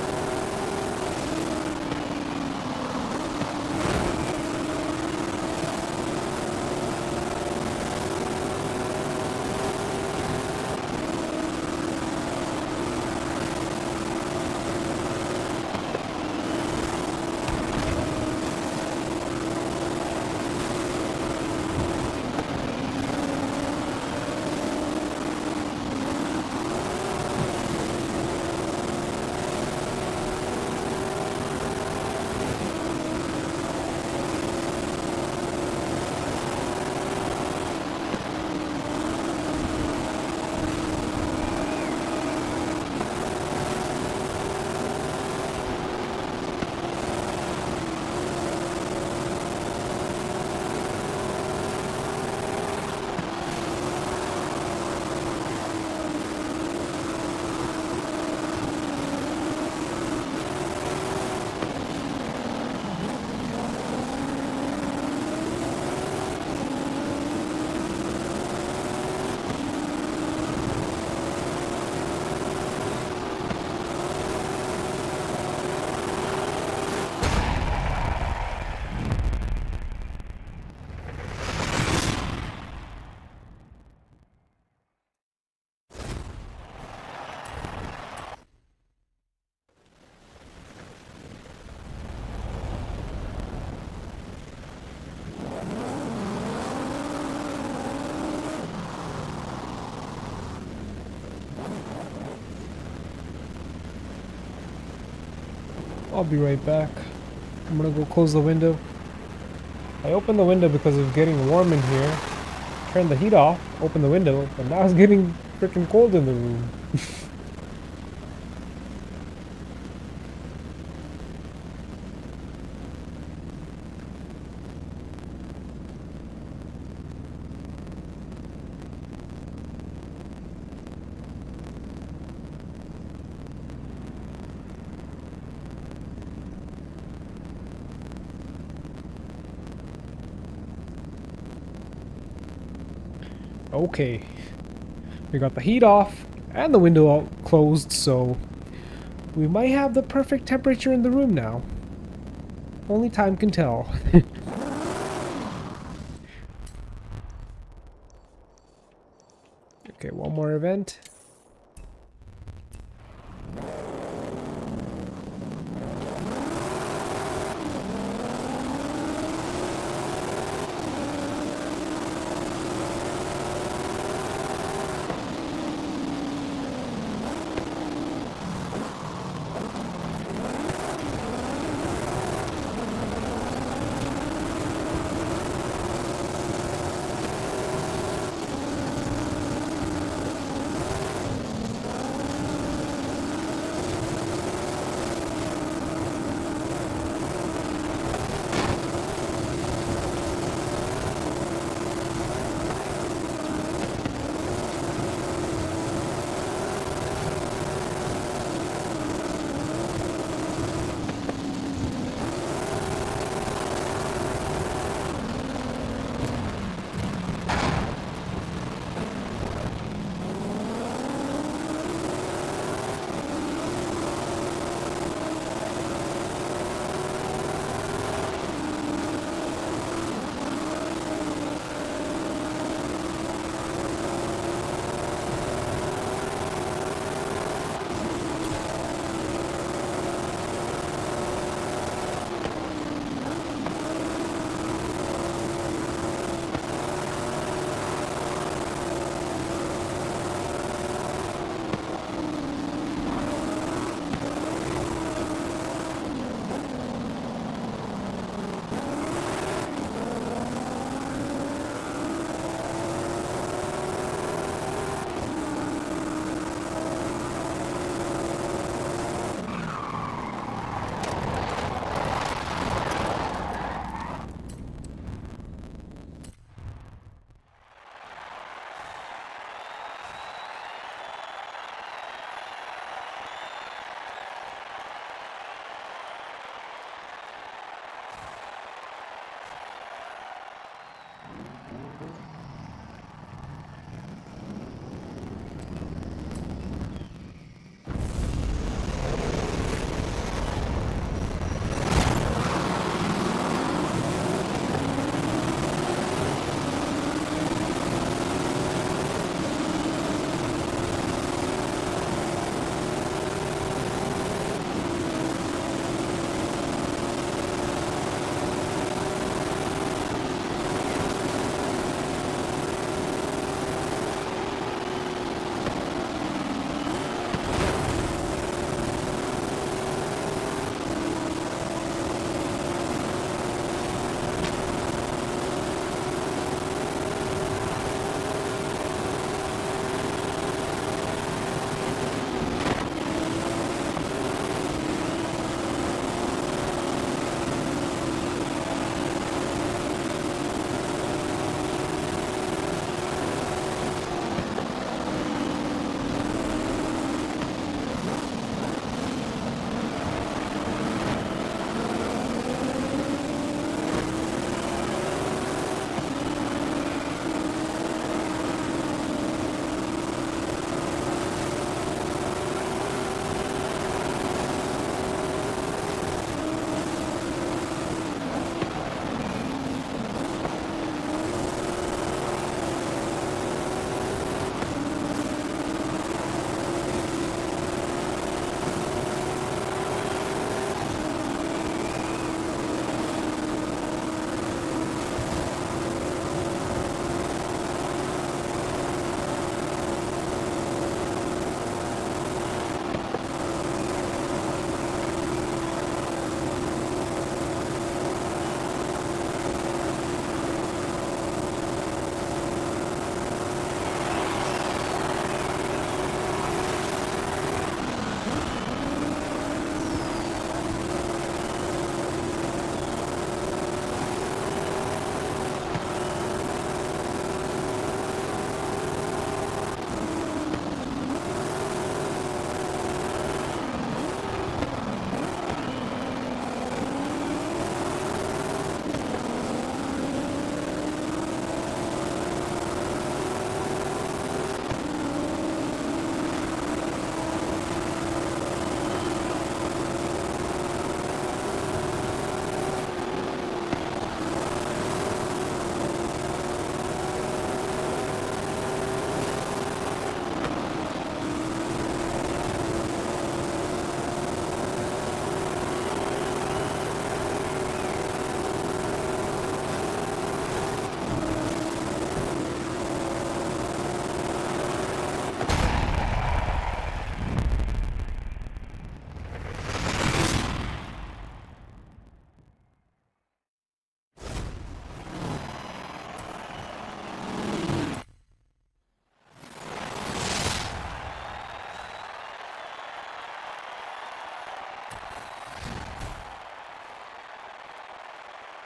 I'll be right back. I'm gonna go close the window. I opened the window because it was getting warm in here. Turned the heat off, opened the window, but now it's getting freaking cold in the room. Okay, we got the heat off and the window closed, so we might have the perfect temperature in the room now. Only time can tell. Okay, one more event.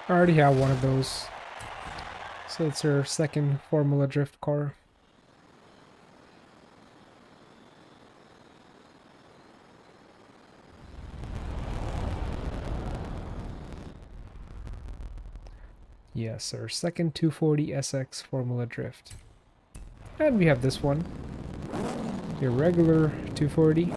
I already have one of those. So it's our second Formula Drift car. Yes, our second 240 SX Formula Drift. And we have this one. Your regular 240.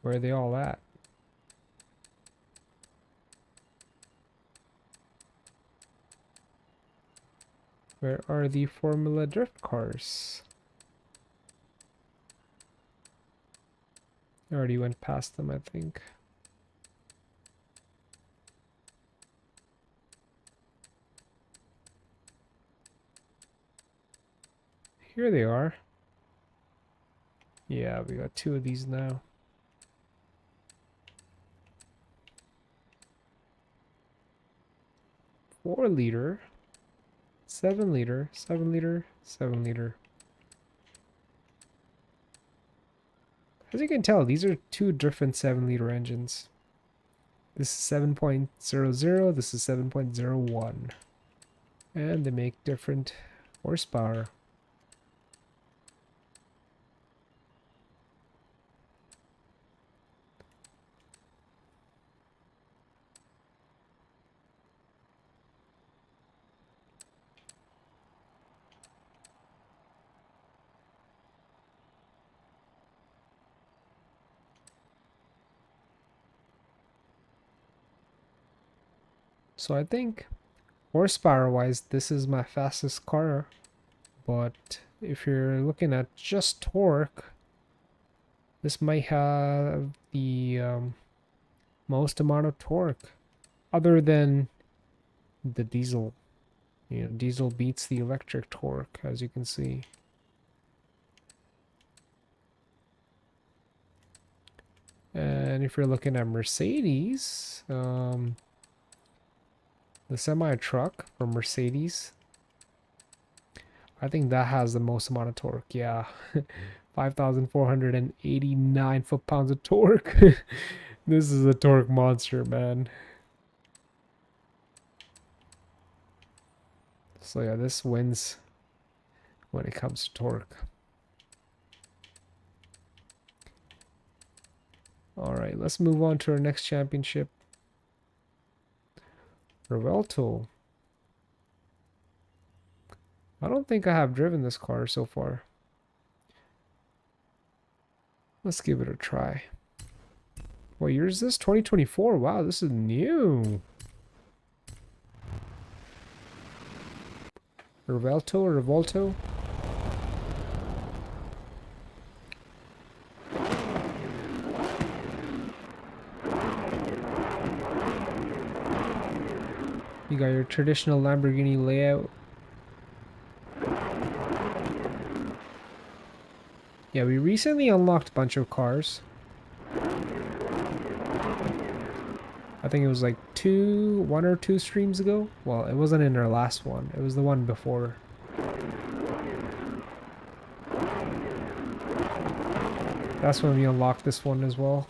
Where are they all at? Where are the Formula Drift cars? I already went past them, I think. Here they are. Yeah, we got two of these now. $4-liter, 7-liter, 7-liter, 7-liter. As you can tell, these are two different 7-liter engines. This is 7.00, this is 7.01. And they make different horsepower. So I think horsepower wise, this is my fastest car. But if you're looking at just torque, this might have the most amount of torque other than the diesel. You know, diesel beats the electric torque, as you can see. And if you're looking at Mercedes, the semi-truck from Mercedes, I think that has the most amount of torque. Yeah, 5,489 foot-pounds of torque. This is a torque monster, man. So yeah, this wins when it comes to torque. Alright, let's move on to our next championship. Revuelto. I don't think I have driven this car so far. Let's give it a try. What year is this? 2024. Wow, this is new. Revuelto or Revolto? You got your traditional Lamborghini layout. Yeah, we recently unlocked a bunch of cars. I think it was like one or two streams ago. Well, it wasn't in our last one. It was the one before. That's when we unlocked this one as well.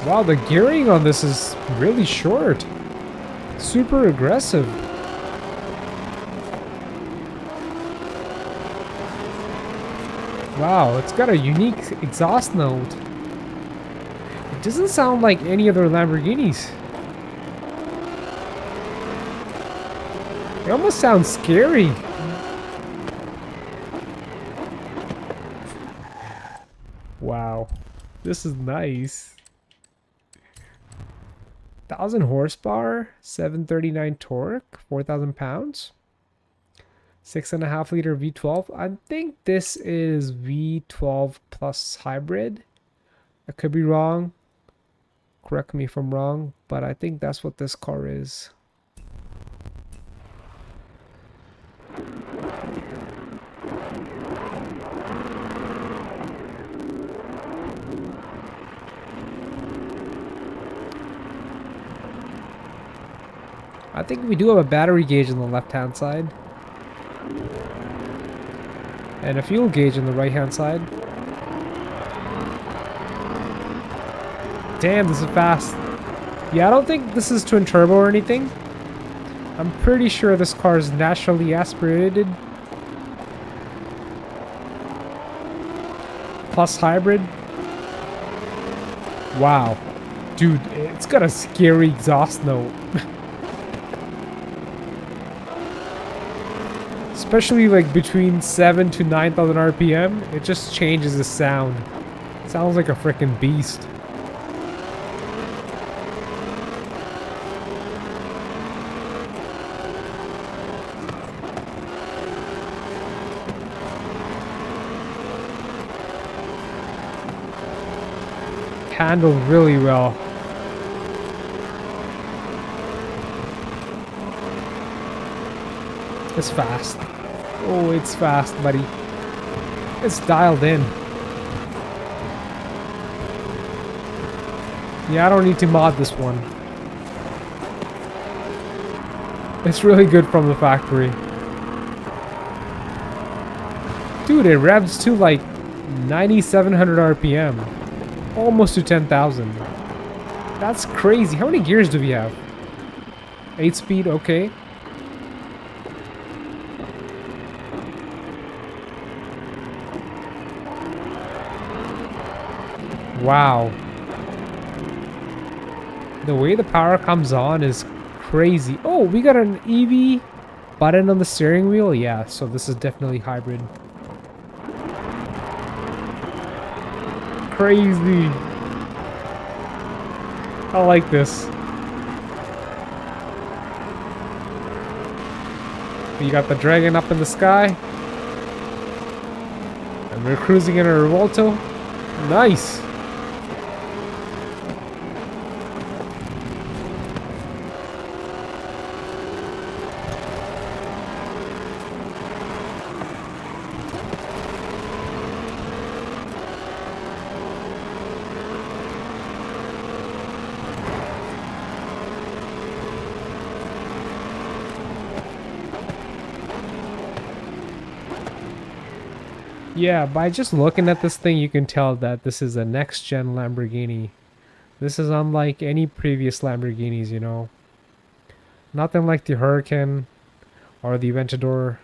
Wow, the gearing on this is really short. Super aggressive. Wow, it's got a unique exhaust note. It doesn't sound like any other Lamborghinis. It almost sounds scary. Wow, this is nice. 1,000 horsepower, 739 torque, 4,000 pounds. 6.5-liter V12. I think this is V12 plus hybrid. I could be wrong. Correct me if I'm wrong, but I think that's what this car is. I think we do have a battery gauge on the left-hand side. And a fuel gauge on the right-hand side. Damn, this is fast. Yeah, I don't think this is twin turbo or anything. I'm pretty sure this car is naturally aspirated. Plus hybrid. Wow. Dude, it's got a scary exhaust note. Especially like between 7 to 9,000 RPM, it just changes the sound. It sounds like a freaking beast. Handled really well. It's fast. Oh, it's fast, buddy. It's dialed in. Yeah, I don't need to mod this one. It's really good from the factory. Dude, it revs to like 9,700 RPM. Almost to 10,000. That's crazy. How many gears do we have? 8 speed, okay. Wow. The way the power comes on is crazy. Oh, we got an EV button on the steering wheel? Yeah, so this is definitely hybrid. Crazy. I like this. You got the dragon up in the sky. And we're cruising in a Revolto. Nice. Yeah, by just looking at this thing, you can tell that this is a next-gen Lamborghini. This is unlike any previous Lamborghinis, you know. Nothing like the Huracan or the Aventador.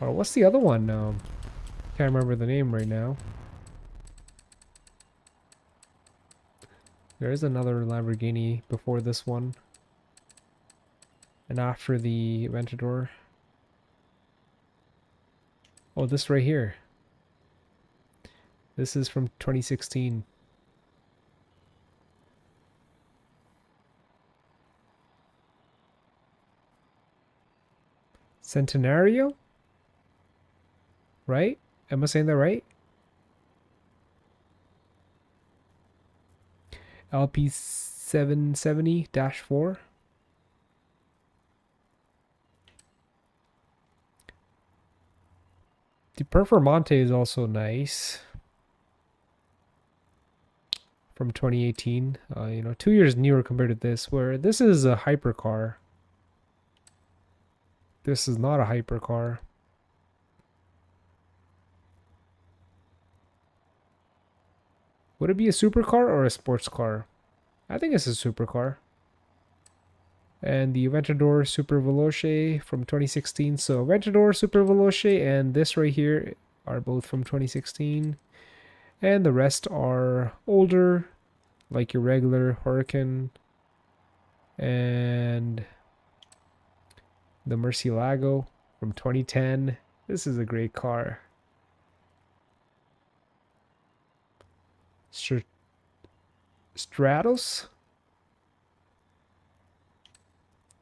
Or what's the other one? Can't remember the name right now. There is another Lamborghini before this one. And after the Aventador. Oh, this right here. This is from 2016. Centenario? Right? Am I saying that right? LP770-4. The Performante is also nice. From 2018. You know, 2 years newer compared to this, where this is a hypercar. This is not a hypercar. Would it be a supercar or a sports car? I think it's a supercar. And the Aventador Super Veloce from 2016. So Aventador Super Veloce and this right here are both from 2016. And the rest are older, like your regular Huracan and the Murcielago from 2010. This is a great car. Stratos?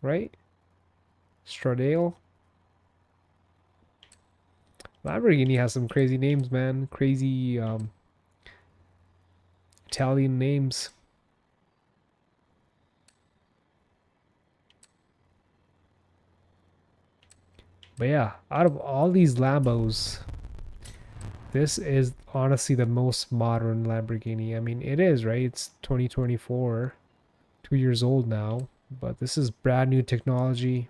Right? Stradale. Lamborghini has some crazy names, man. Crazy Italian names. But yeah, out of all these Lambos, This is honestly the most modern Lamborghini. I mean, it is, right? It's 2024, 2 years old now, but this is brand new technology.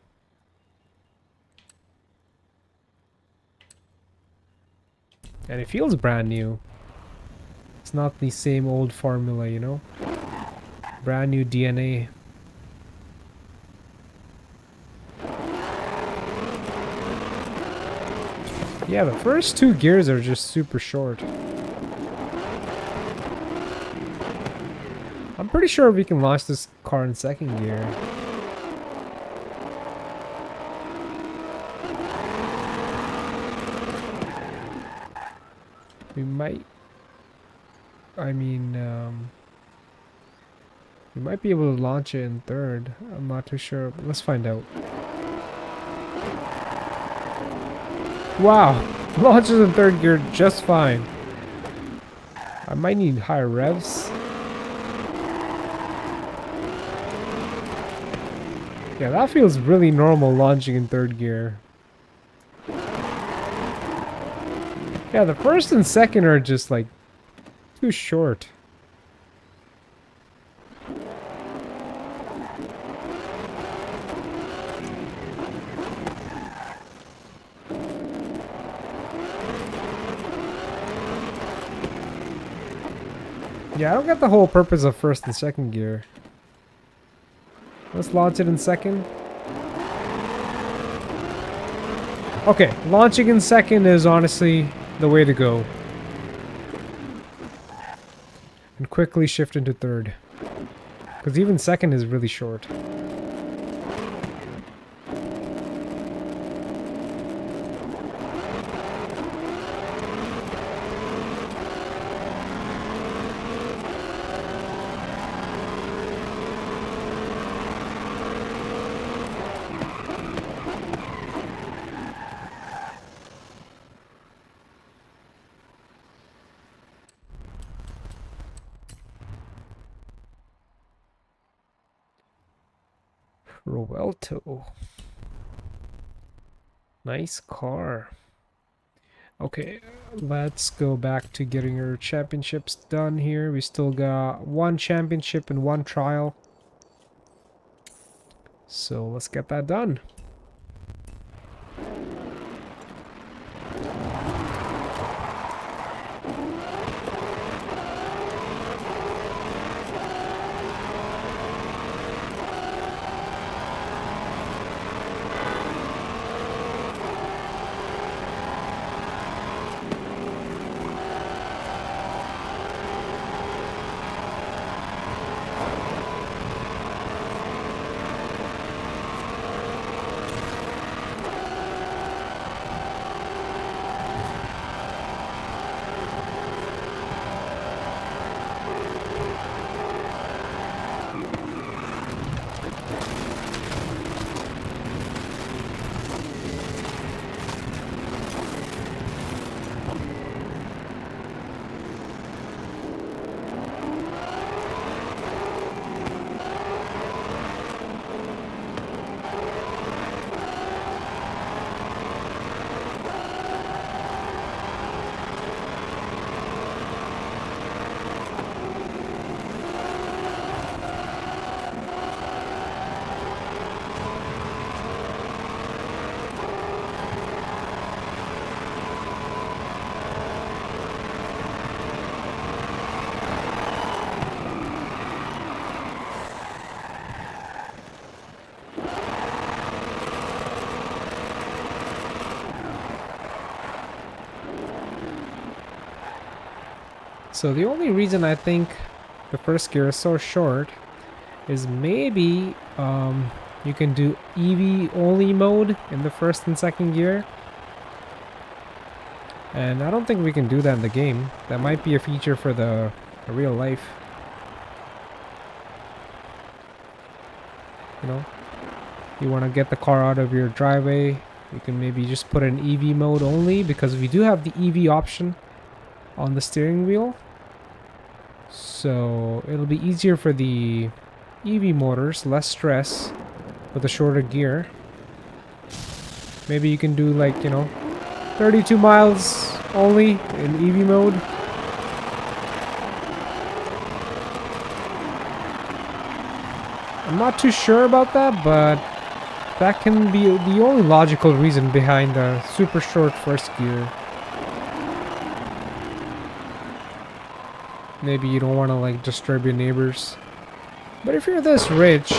And it feels brand new. It's not the same old formula, you know? Brand new DNA. Yeah, the first two gears are just super short. I'm pretty sure we can launch this car in second gear. We might... I mean, we might be able to launch it in third. I'm not too sure. But let's find out. Wow! Launches in third gear just fine. I might need higher revs. Yeah, that feels really normal launching in third gear. Yeah, the first and second are just like too short. Yeah, I don't get the whole purpose of first and second gear. Let's launch it in second. Okay, launching in second is honestly the way to go. And quickly shift into third. Because even second is really short. Rovelto. Nice car. Okay, let's go back to getting our championships done here. We still got one championship and one trial. So let's get that done. So the only reason I think the first gear is so short is maybe you can do EV only mode in the first and second gear. And I don't think we can do that in the game. That might be a feature for the real life. You know, you want to get the car out of your driveway, you can maybe just put in EV mode only, because we do have the EV option on the steering wheel. So it'll be easier for the EV motors, less stress with a shorter gear. Maybe you can do like, you know, 32 miles only in EV mode. I'm not too sure about that, but that can be the only logical reason behind the super short first gear. Maybe you don't want to like disturb your neighbors. But if you're this rich,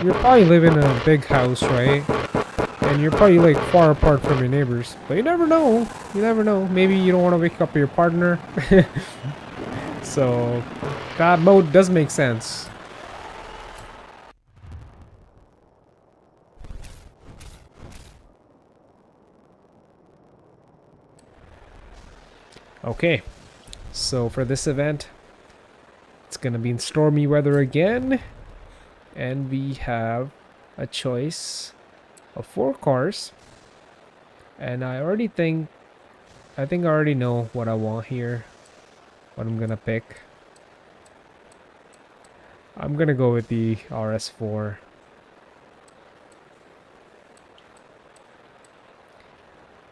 you probably live in a big house, right? And you're probably like far apart from your neighbors. But you never know. You never know. Maybe you don't want to wake up your partner. So that mode does make sense. Okay. So for this event, it's gonna be in stormy weather again. And we have a choice of 4 cars. And I think I already know what I want here. What I'm gonna pick. I'm gonna go with the RS4.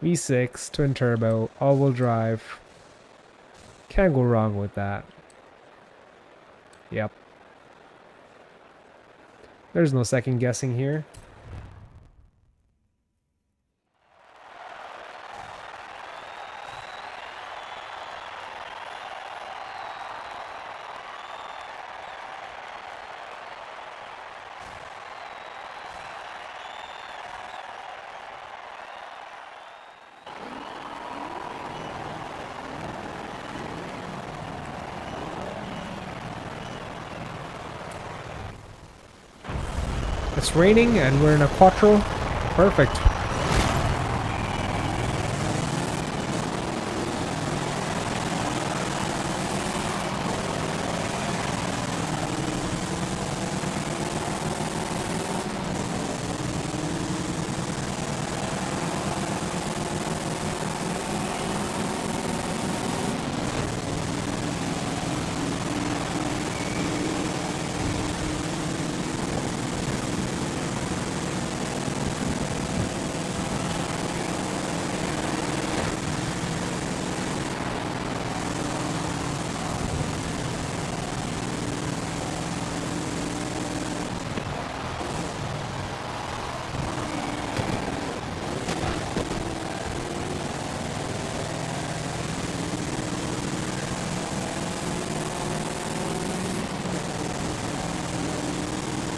V6, twin turbo, all-wheel drive. Can't go wrong with that. Yep. There's no second guessing here. It's raining and we're in a quattro. Perfect.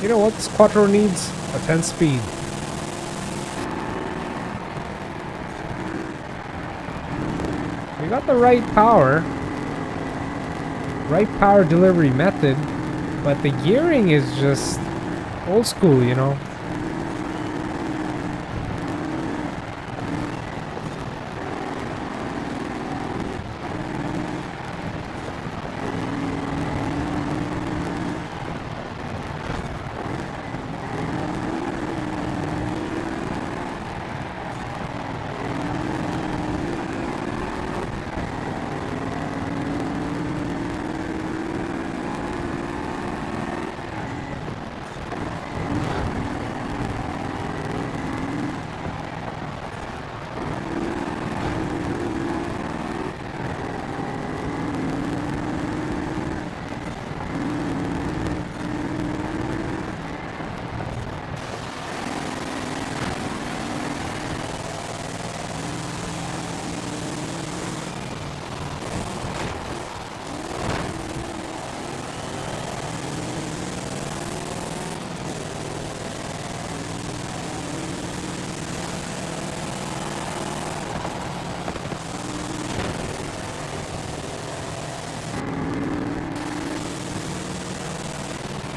You know what this quattro needs? A 10 speed. We got the right power delivery method, but the gearing is just old school, you know.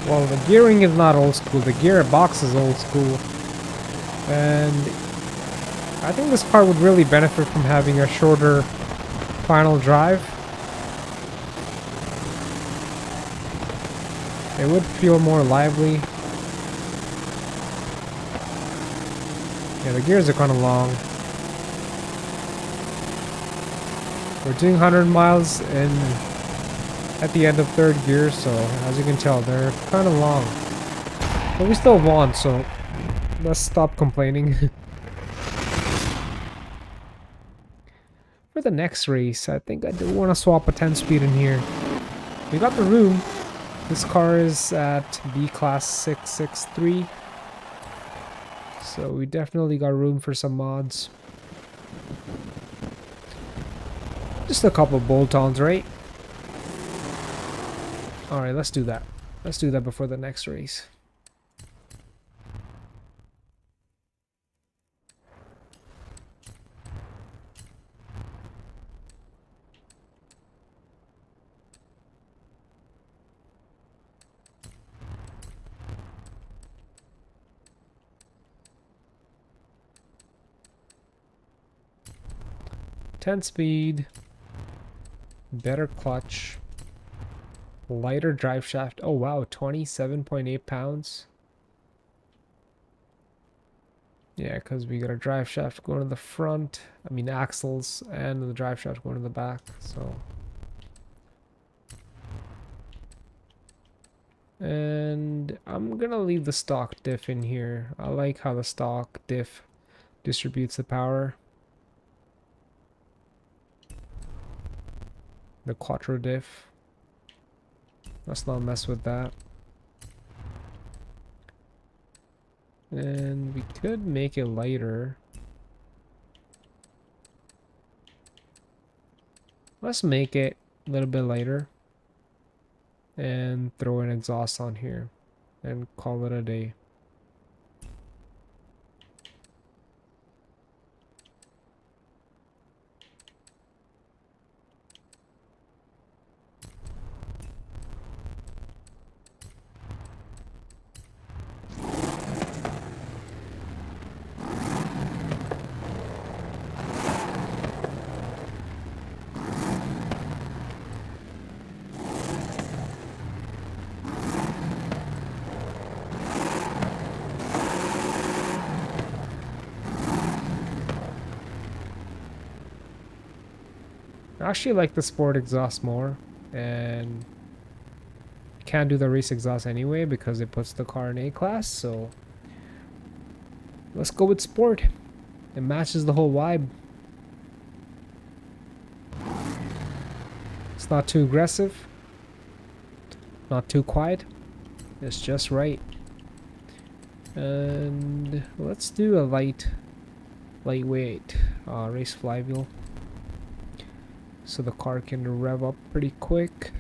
Well, the gearing is not old school, the gearbox is old school. And I think this car would really benefit from having a shorter final drive. It would feel more lively. Yeah, the gears are kind of long. We're doing 100 miles in at the end of third gear, so as you can tell, they're kind of long. But we still won, so let's stop complaining. the next race, I think I do want to swap a 10-speed in here. We got the room. This car is at B class 663. So we definitely got room for some mods. Just a couple bolt-ons, right? Alright, let's do that. Let's do that before the next race. Speed, better clutch, lighter drive shaft. Oh wow, 27.8 pounds. Yeah, because we got a drive shaft going to the front. I mean axles, and the drive shaft going to the back. So, and I'm gonna leave the stock diff in here. I like how the stock diff distributes the power. The quattro diff. Let's not mess with that. And we could make it lighter. Let's make it a little bit lighter. And throw an exhaust on here. And call it a day. I actually like the sport exhaust more, and can't do the race exhaust anyway because it puts the car in A class, so let's go with sport. It matches the whole vibe. It's not too aggressive, not too quiet, it's just right. And let's do a lightweight race flywheel, so the car can rev up pretty quick.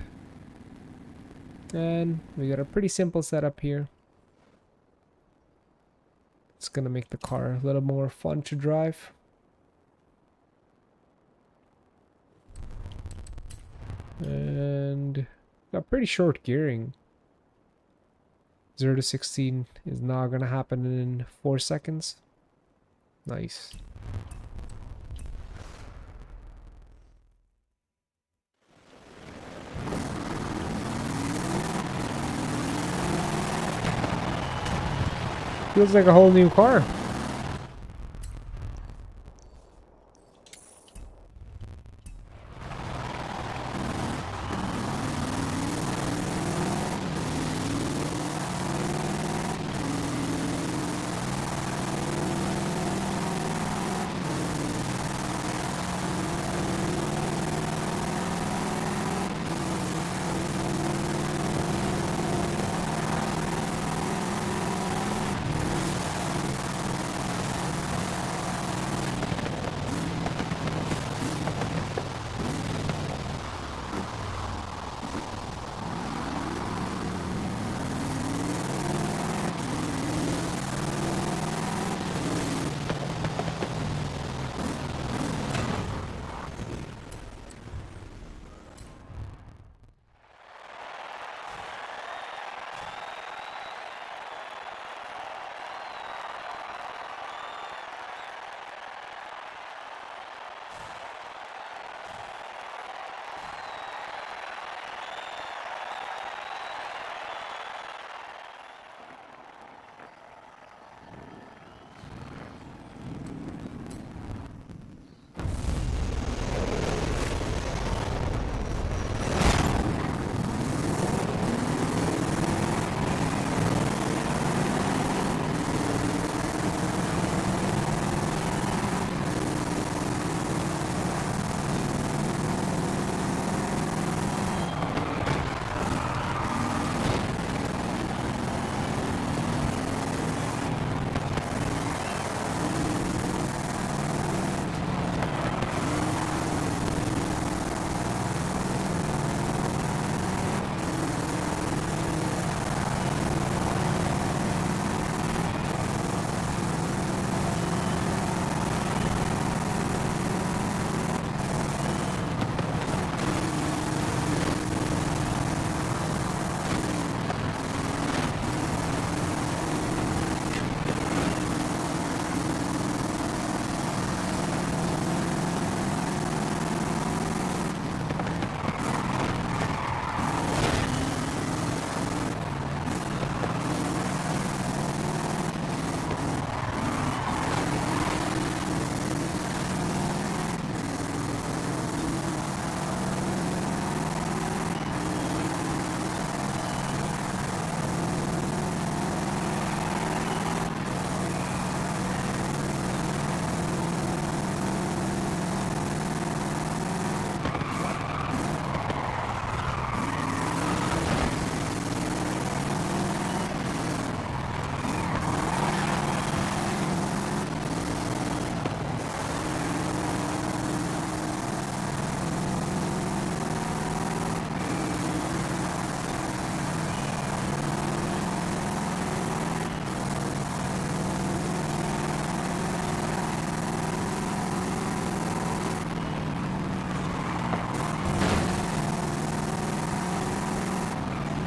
And we got a pretty simple setup here. It's gonna make the car a little more fun to drive. And got pretty short gearing. 0 to 16 is not gonna happen in 4 seconds. Nice. Feels like a whole new car.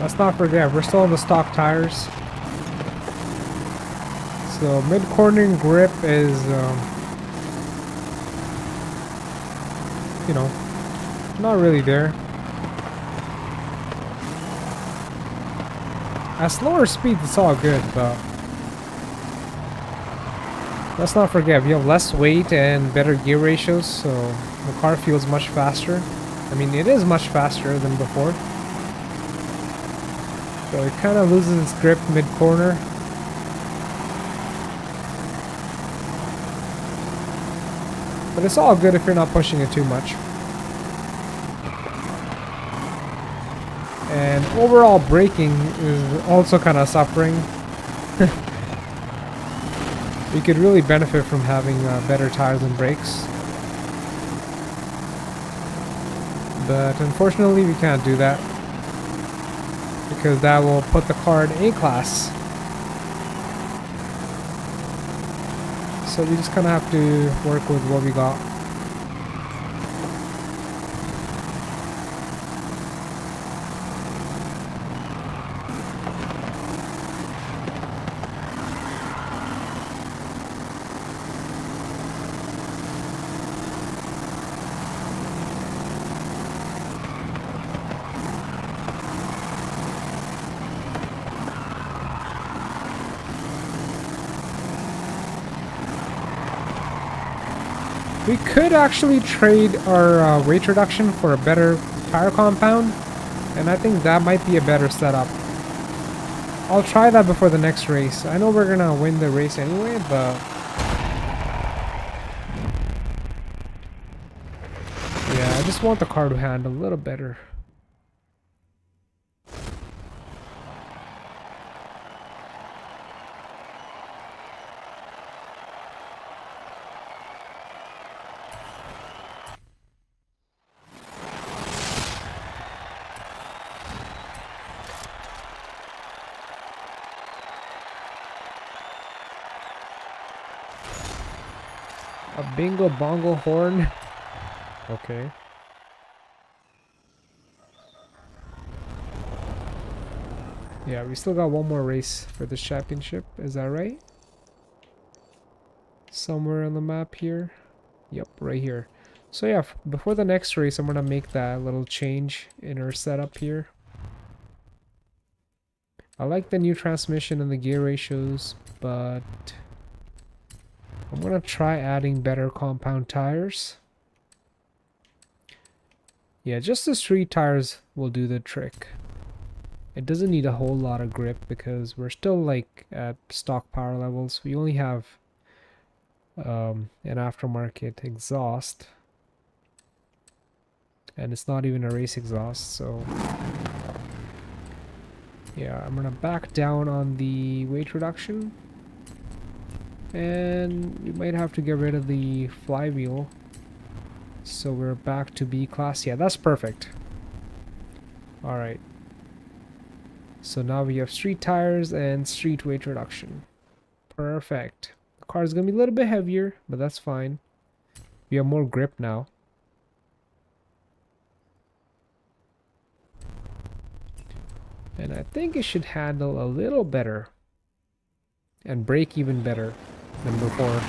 let's not forget, we're still on the stock tires. So mid-cornering grip is, you know, not really there. At slower speeds, it's all good, but let's not forget, we have less weight and better gear ratios, so the car feels much faster. I mean, it is much faster than before. So it kind of loses its grip mid-corner. But it's all good if you're not pushing it too much. And overall braking is also kind of suffering. We could really benefit from having better tires and brakes. But unfortunately we can't do that, because that will put the car in A class. So we just kind of have to work with what we got. We could actually trade our weight reduction for a better tire compound, and I think that might be a better setup. I'll try that before the next race. I know we're gonna win the race anyway, but yeah, I just want the car to handle a little better. A bingo bongo horn. Okay. Yeah, we still got one more race for this championship. Is that right? Somewhere on the map here. Yep, right here. So yeah, before the next race, I'm gonna make that little change in our setup here. I like the new transmission and the gear ratios, but I'm gonna try adding better compound tires. Yeah, just the street tires will do the trick. It doesn't need a whole lot of grip because we're still like at stock power levels. We only have an aftermarket exhaust, and it's not even a race exhaust, so yeah, I'm gonna back down on the weight reduction. And we might have to get rid of the flywheel. So we're back to B class. Yeah, that's perfect. Alright. So now we have street tires and street weight reduction. Perfect. The car is going to be a little bit heavier, but that's fine. We have more grip now. And I think it should handle a little better. And brake even better than before.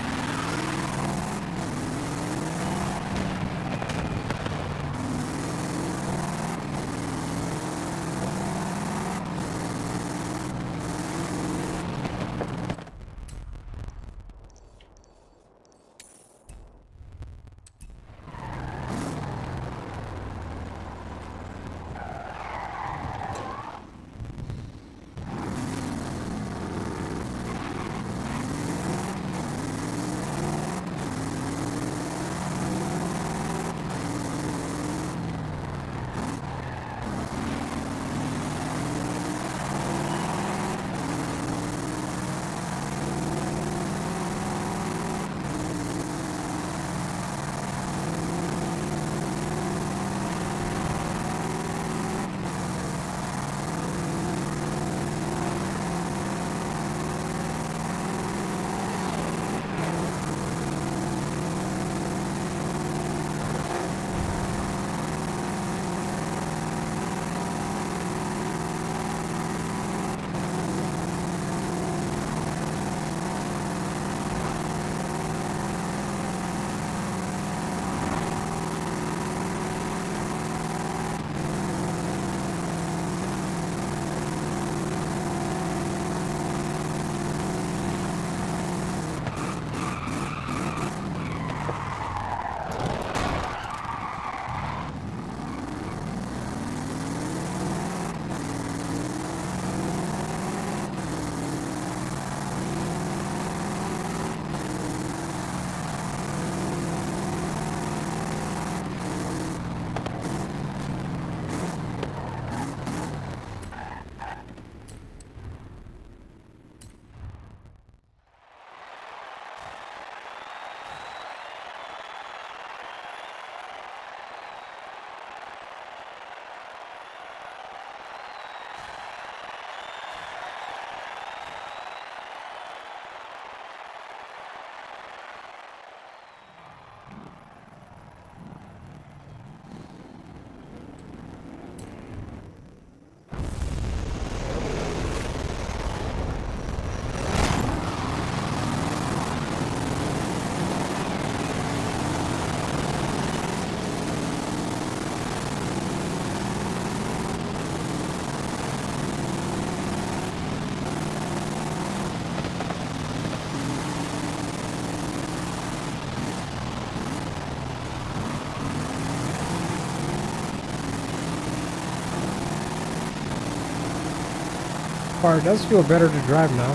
car does feel better to drive now.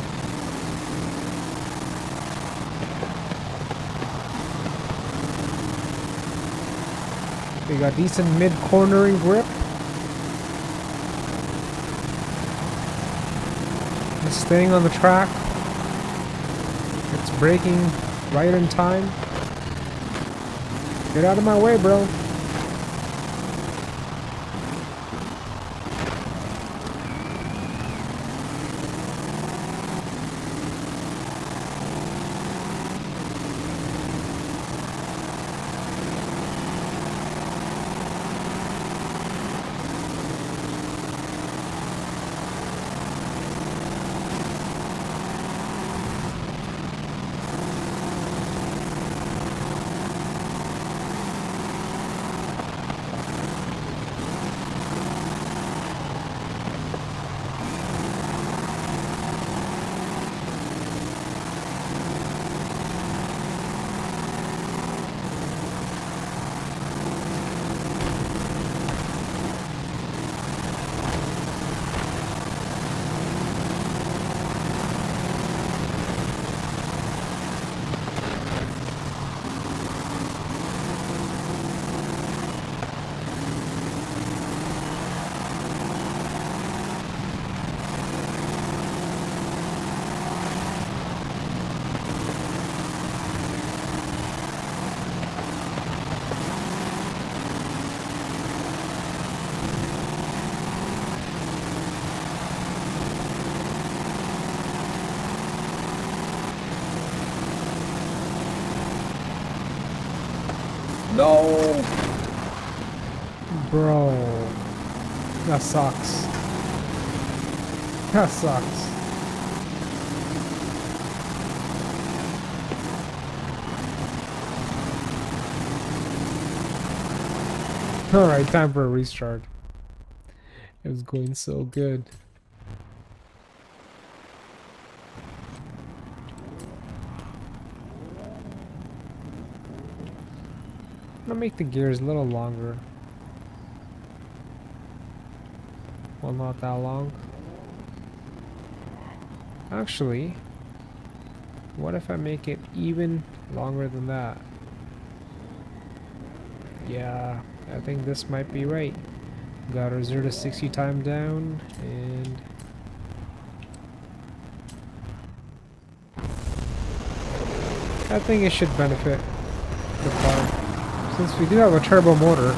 We got decent mid-cornering grip. It's staying on the track. It's braking right in time. Get out of my way, bro. No! Bro. That sucks. That sucks. Alright, time for a restart. It was going so good. I'm gonna make the gears a little longer. Well, not that long. Actually, what if I make it even longer than that? Yeah, I think this might be right. Got our 0 to 60 time down, and I think it should benefit the car. Since we do have a turbo motor,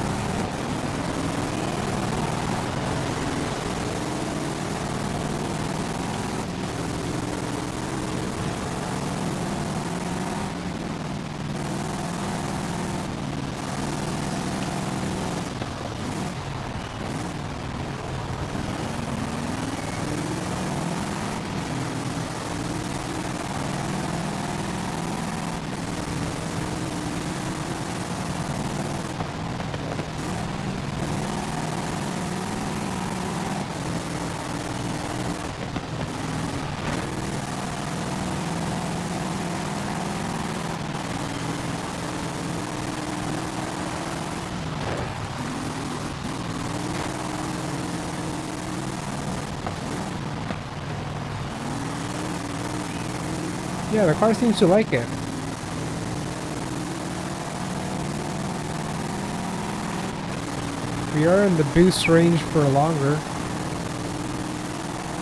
yeah, the car seems to like it. We are in the boost range for longer.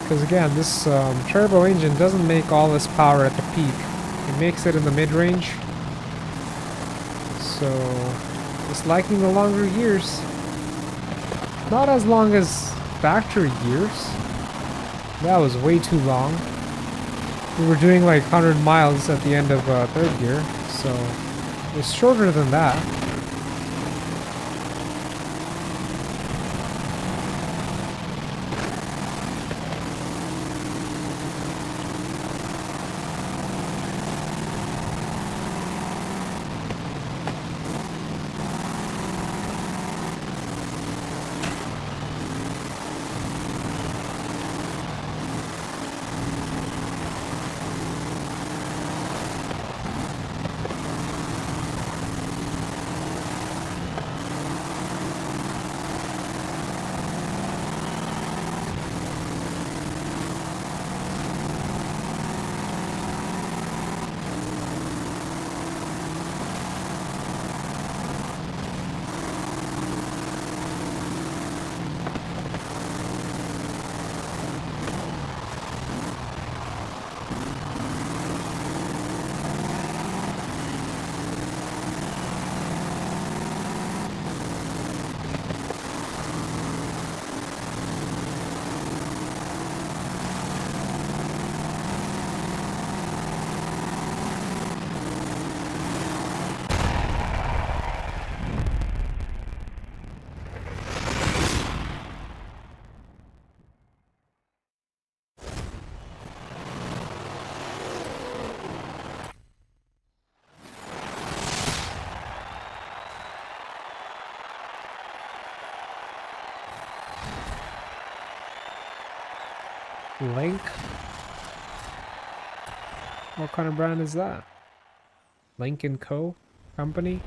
Because again, this turbo engine doesn't make all this power at the peak. It makes it in the mid-range. So, it's liking the longer years. Not as long as factory years. That was way too long. We were doing like 100 miles at the end of third gear, so it's shorter than that. Link? What kind of brand is that? Link & Co. company?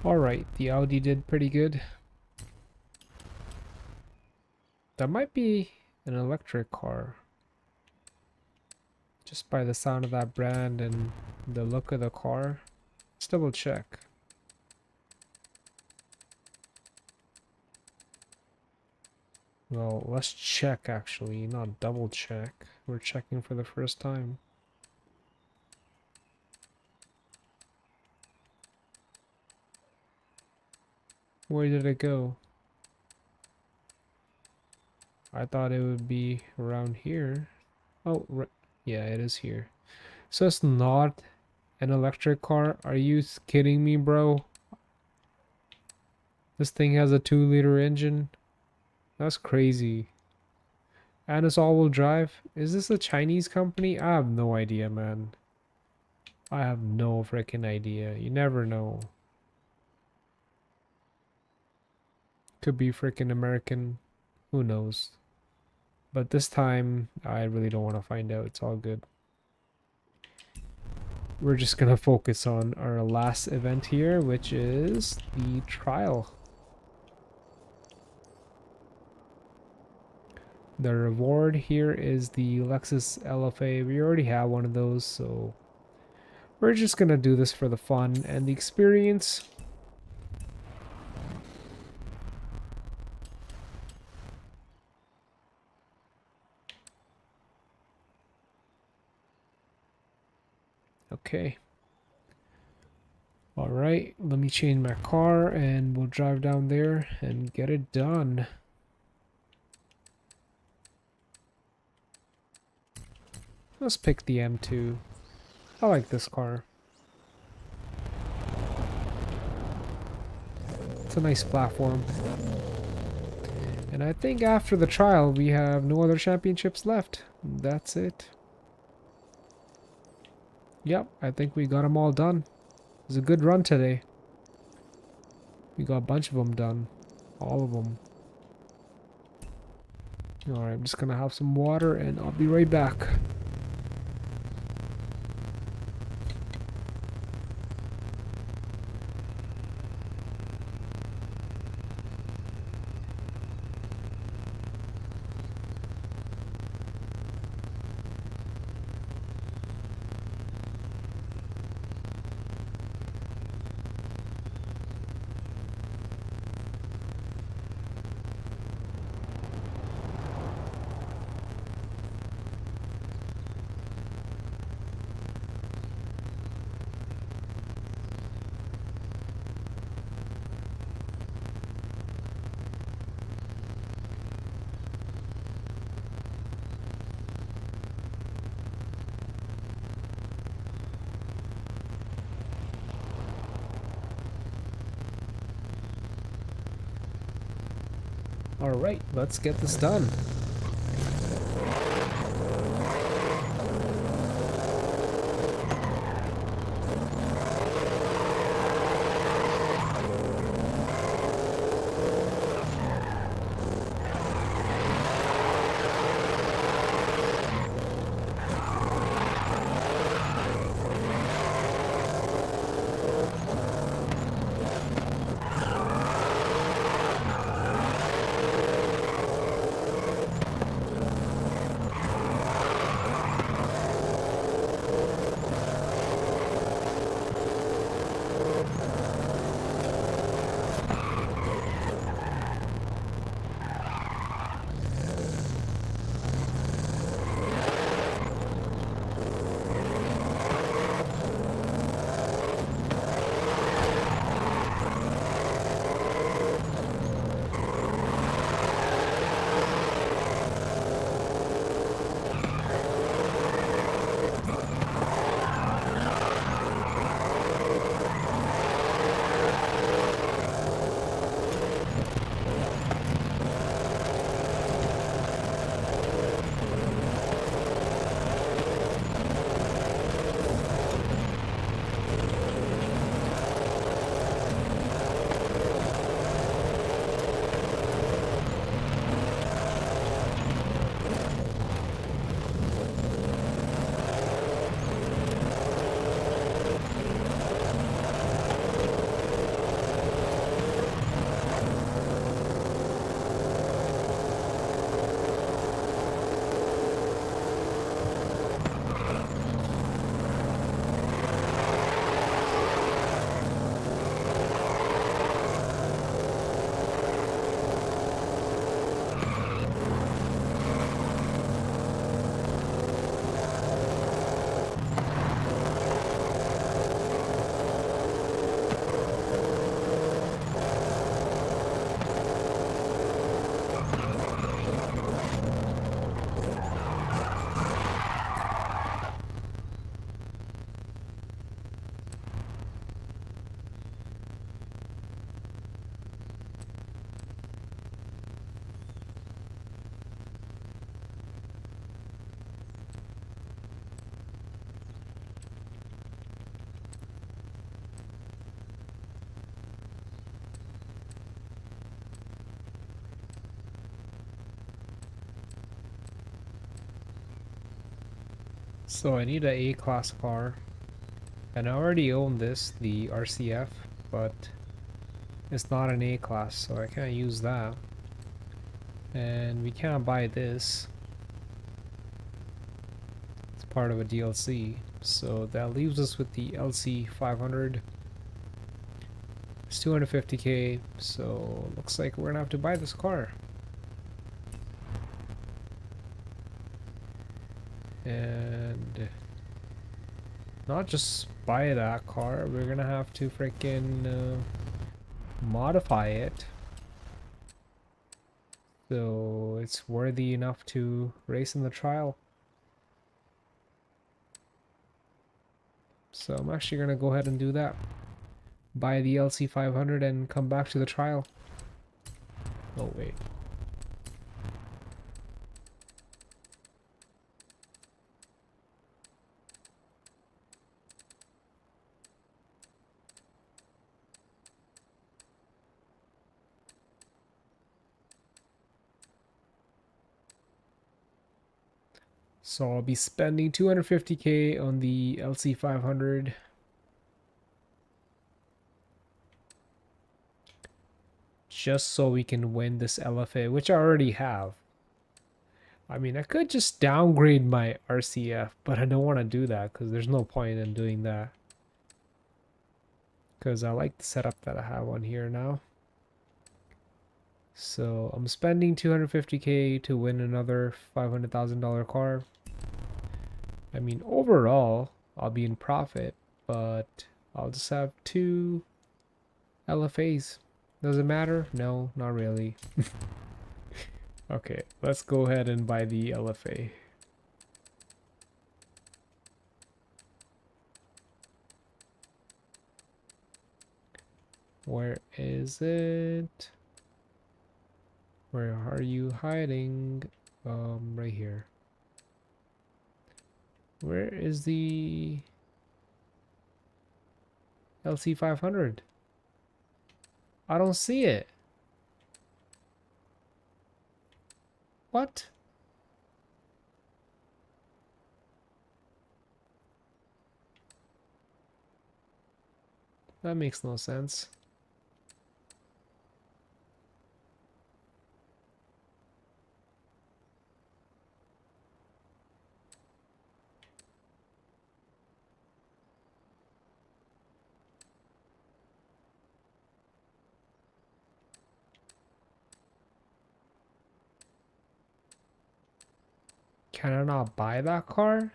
Alright, the Audi did pretty good. That might be an electric car. Just by the sound of that brand and the look of the car. Let's double check. Well, let's check actually, not double check. We're checking for the first time. Where did it go? I thought it would be around here. Oh, yeah, it is here. So it's not an electric car? Are you kidding me, bro? This thing has a 2-liter engine? That's crazy. And it's all-wheel drive? Is this a Chinese company? I have no idea, man. I have no freaking idea. You never know. Could be freaking American. Who knows? But this time, I really don't want to find out. It's all good. We're just gonna focus on our last event here, which is the trial. The reward here is the Lexus LFA. We already have one of those, so we're just gonna do this for the fun and the experience. Okay. Alright, let me change my car and we'll drive down there and get it done. Let's pick the M2. I like this car. It's a nice platform. And I think after the trial we have no other championships left. That's it. Yep, I think we got them all done. It was a good run today. We got a bunch of them done. All of them. Alright, I'm just gonna have some water and I'll be right back. Alright, let's get this done. So I need a A-class car. And I already own this, the RCF, but it's not an A-class, so I can't use that. And we can't buy this. It's part of a DLC. So that leaves us with the LC500. It's 250k, so looks like we're gonna have to buy this car. And not just buy that car, we're gonna have to freaking modify it so it's worthy enough to race in the trial. So I'm actually gonna go ahead and do that. Buy the LC500 and come back to the trial. Oh wait. So I'll be spending 250k on the LC500. Just so we can win this LFA, which I already have. I mean, I could just downgrade my RCF, but I don't want to do that because there's no point in doing that. Because I like the setup that I have on here now. So I'm spending 250k to win another $500,000 car. I mean, overall, I'll be in profit, but I'll just have 2 LFAs. Does it matter? No, not really. Okay, let's go ahead and buy the LFA. Where is it? Where are you hiding? Right here. Where is the LC500? I don't see it. What? That makes no sense. Can I not buy that car?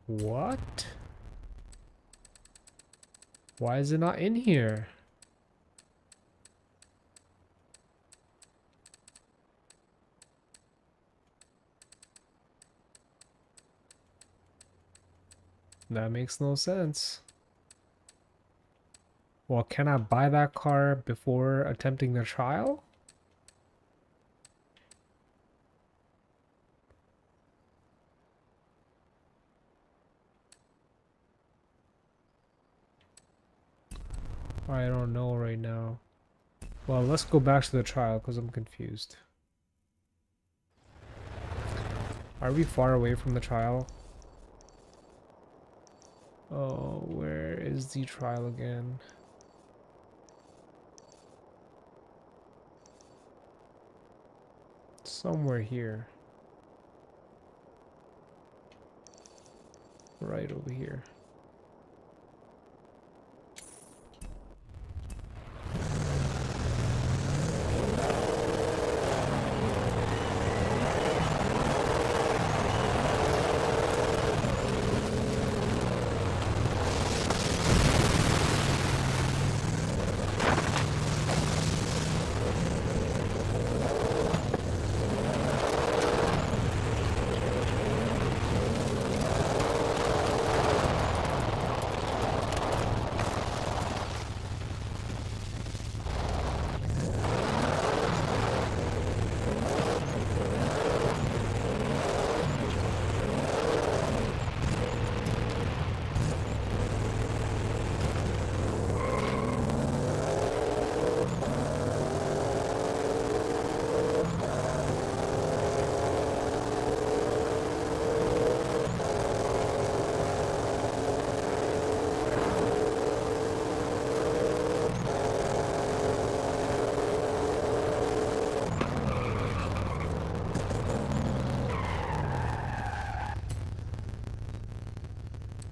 What? Why is it not in here? That makes no sense. Well, can I buy that car before attempting the trial? I don't know right now. Well, let's go back to the trial because I'm confused. Are we far away from the trial? Oh, where is the trial again? Somewhere here. Right over here.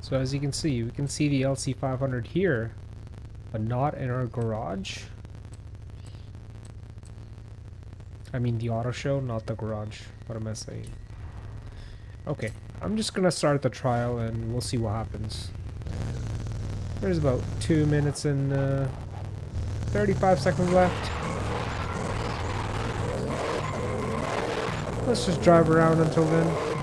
So as you can see, we can see the LC500 here, but not in our garage. I mean the auto show, not the garage. What am I saying? Okay, I'm just gonna start the trial and we'll see what happens. There's about 2 minutes and 35 seconds left. Let's just drive around until then.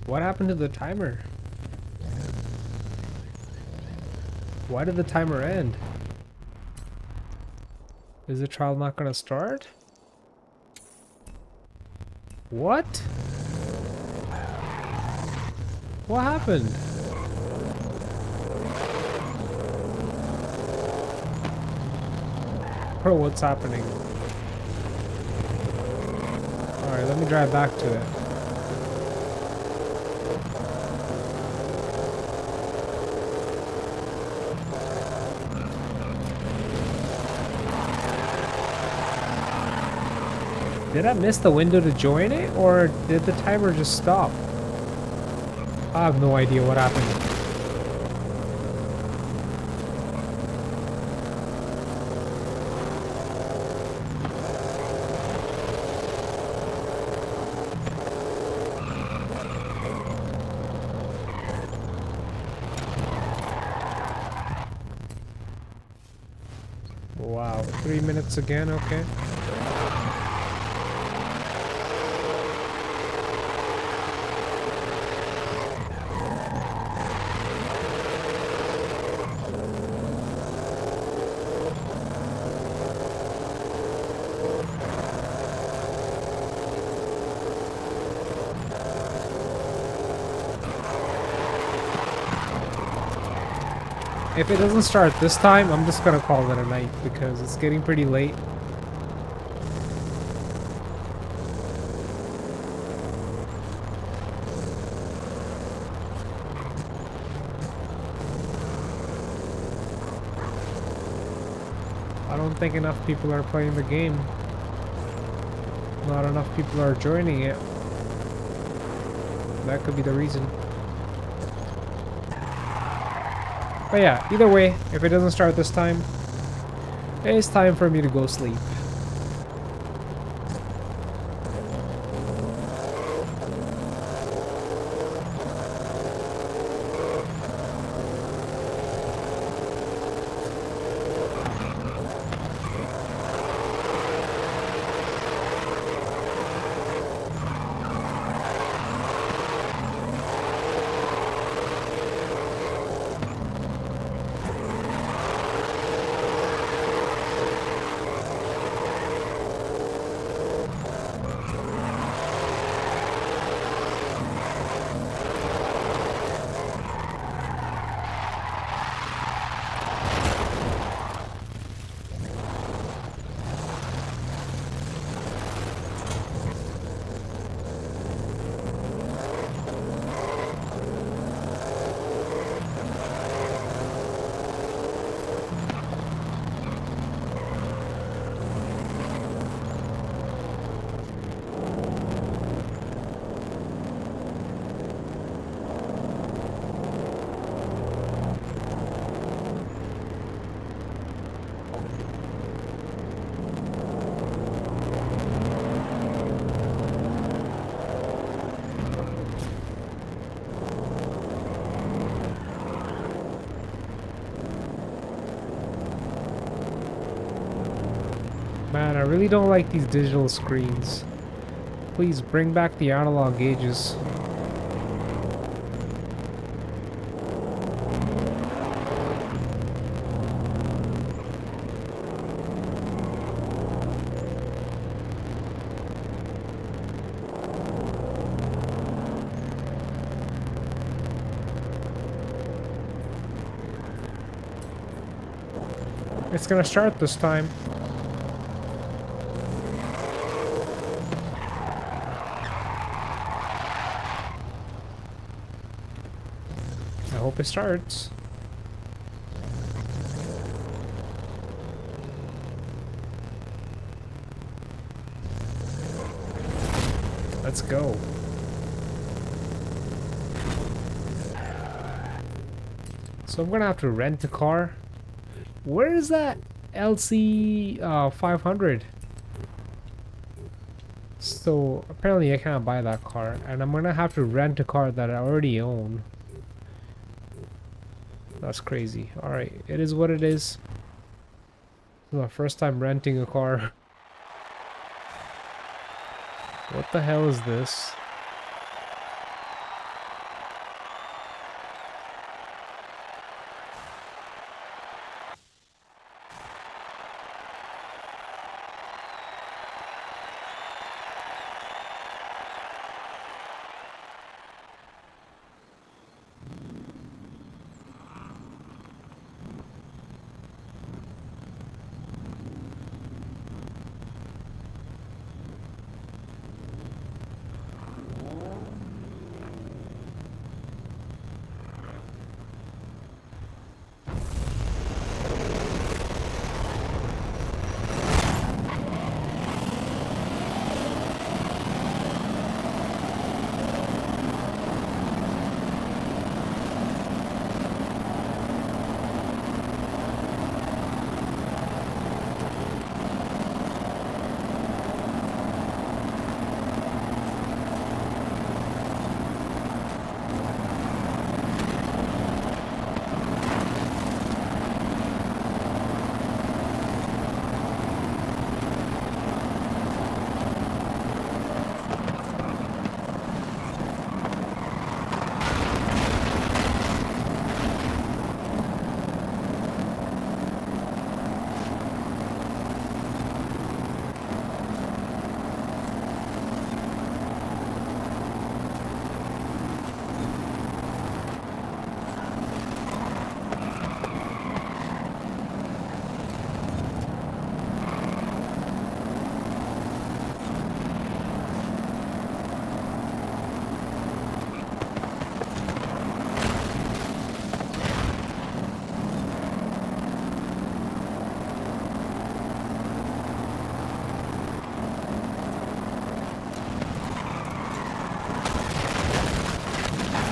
What happened to the timer? Why did the timer end? Is the trial not gonna start? What? What happened? Bro, what's happening? Alright, let me drive back to it. Did I miss the window to join it, or did the timer just stop? I have no idea what happened. Wow, 3 minutes again, okay. If it doesn't start this time, I'm just gonna call it a night because it's getting pretty late. I don't think enough people are playing the game. Not enough people are joining it. That could be the reason. But yeah, either way, if it doesn't start this time, it's time for me to go sleep. Man, I really don't like these digital screens. Please bring back the analog gauges. It's gonna start this time. I hope it starts. Let's go. So I'm gonna have to rent a car. Where is that LC 500? So apparently I can't buy that car, and I'm gonna have to rent a car that I already own. That's crazy. Alright, it is what it is. This is my first time renting a car. What the hell is this?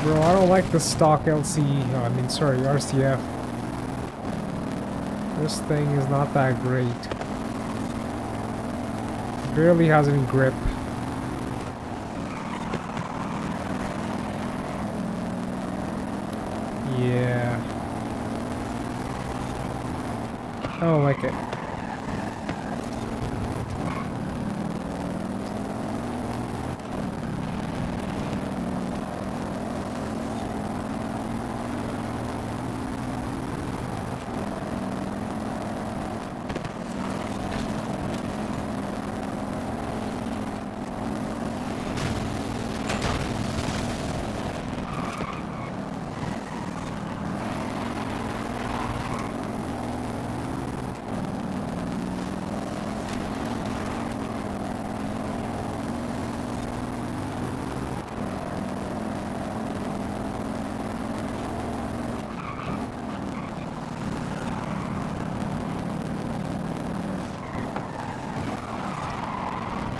Bro, I don't like the stock LC, I mean, sorry, RCF. This thing is not that great. It barely has any grip. Yeah. I don't like it.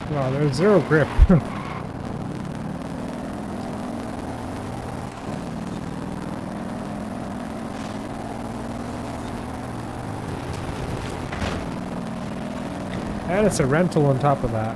Wow, there's zero grip. And it's a rental on top of that.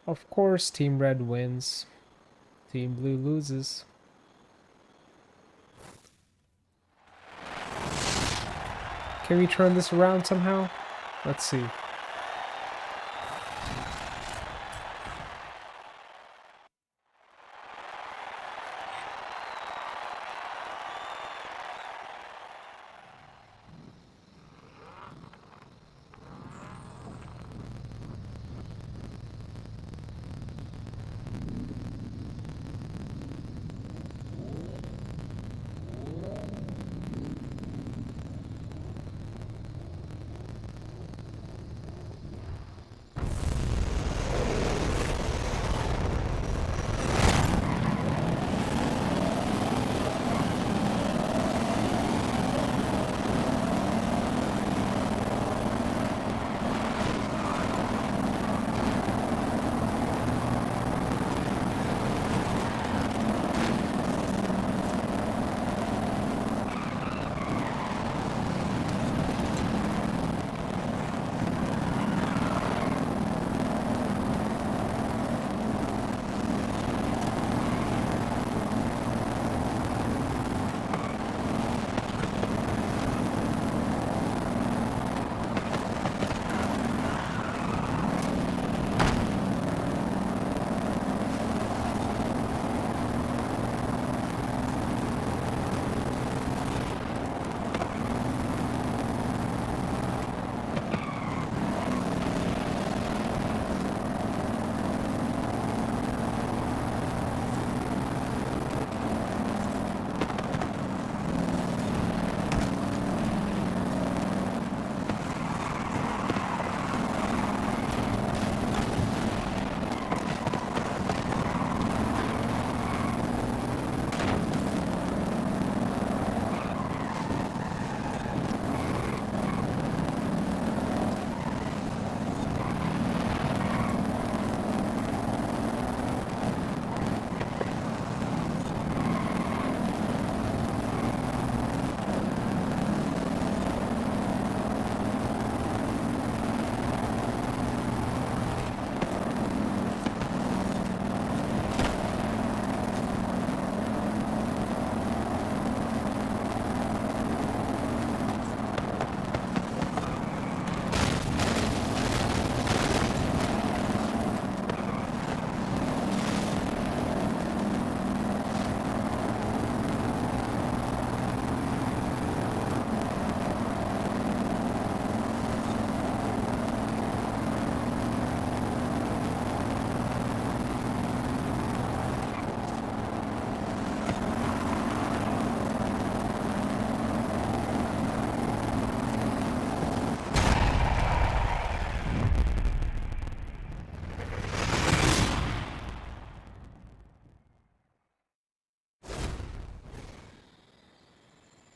Of course, Team Red wins. Team Blue loses. Can we turn this around somehow? Let's see.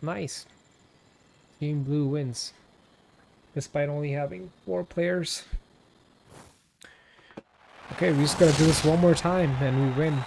Nice. Team Blue wins. Despite only having 4 players. Okay, we just gotta do this one more time and we win.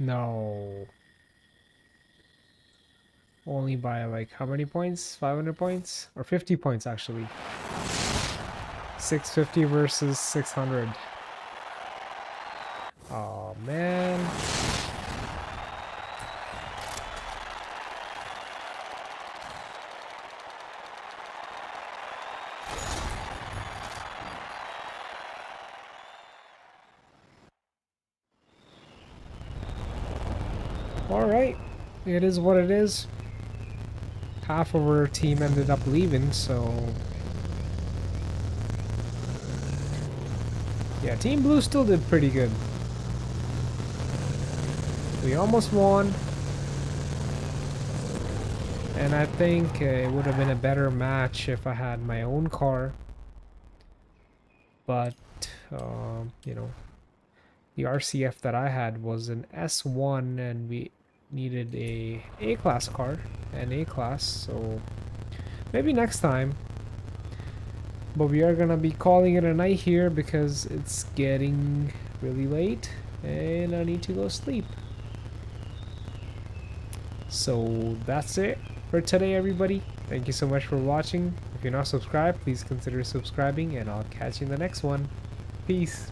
No. Only by like how many points? 500 points? Or 50 points actually. 650 versus 600. Oh man. Alright. It is what it is. Half of our team ended up leaving, so... Yeah, Team Blue still did pretty good. We almost won. And I think it would have been a better match if I had my own car. But, you know, the RCF that I had was an S1 and we needed a A-class car, an A-class, so maybe next time. But we are gonna be calling it a night here because it's getting really late and I need to go sleep. So that's it for today, everybody. Thank you so much for watching. If you're not subscribed, please consider subscribing and I'll catch you in the next one. Peace.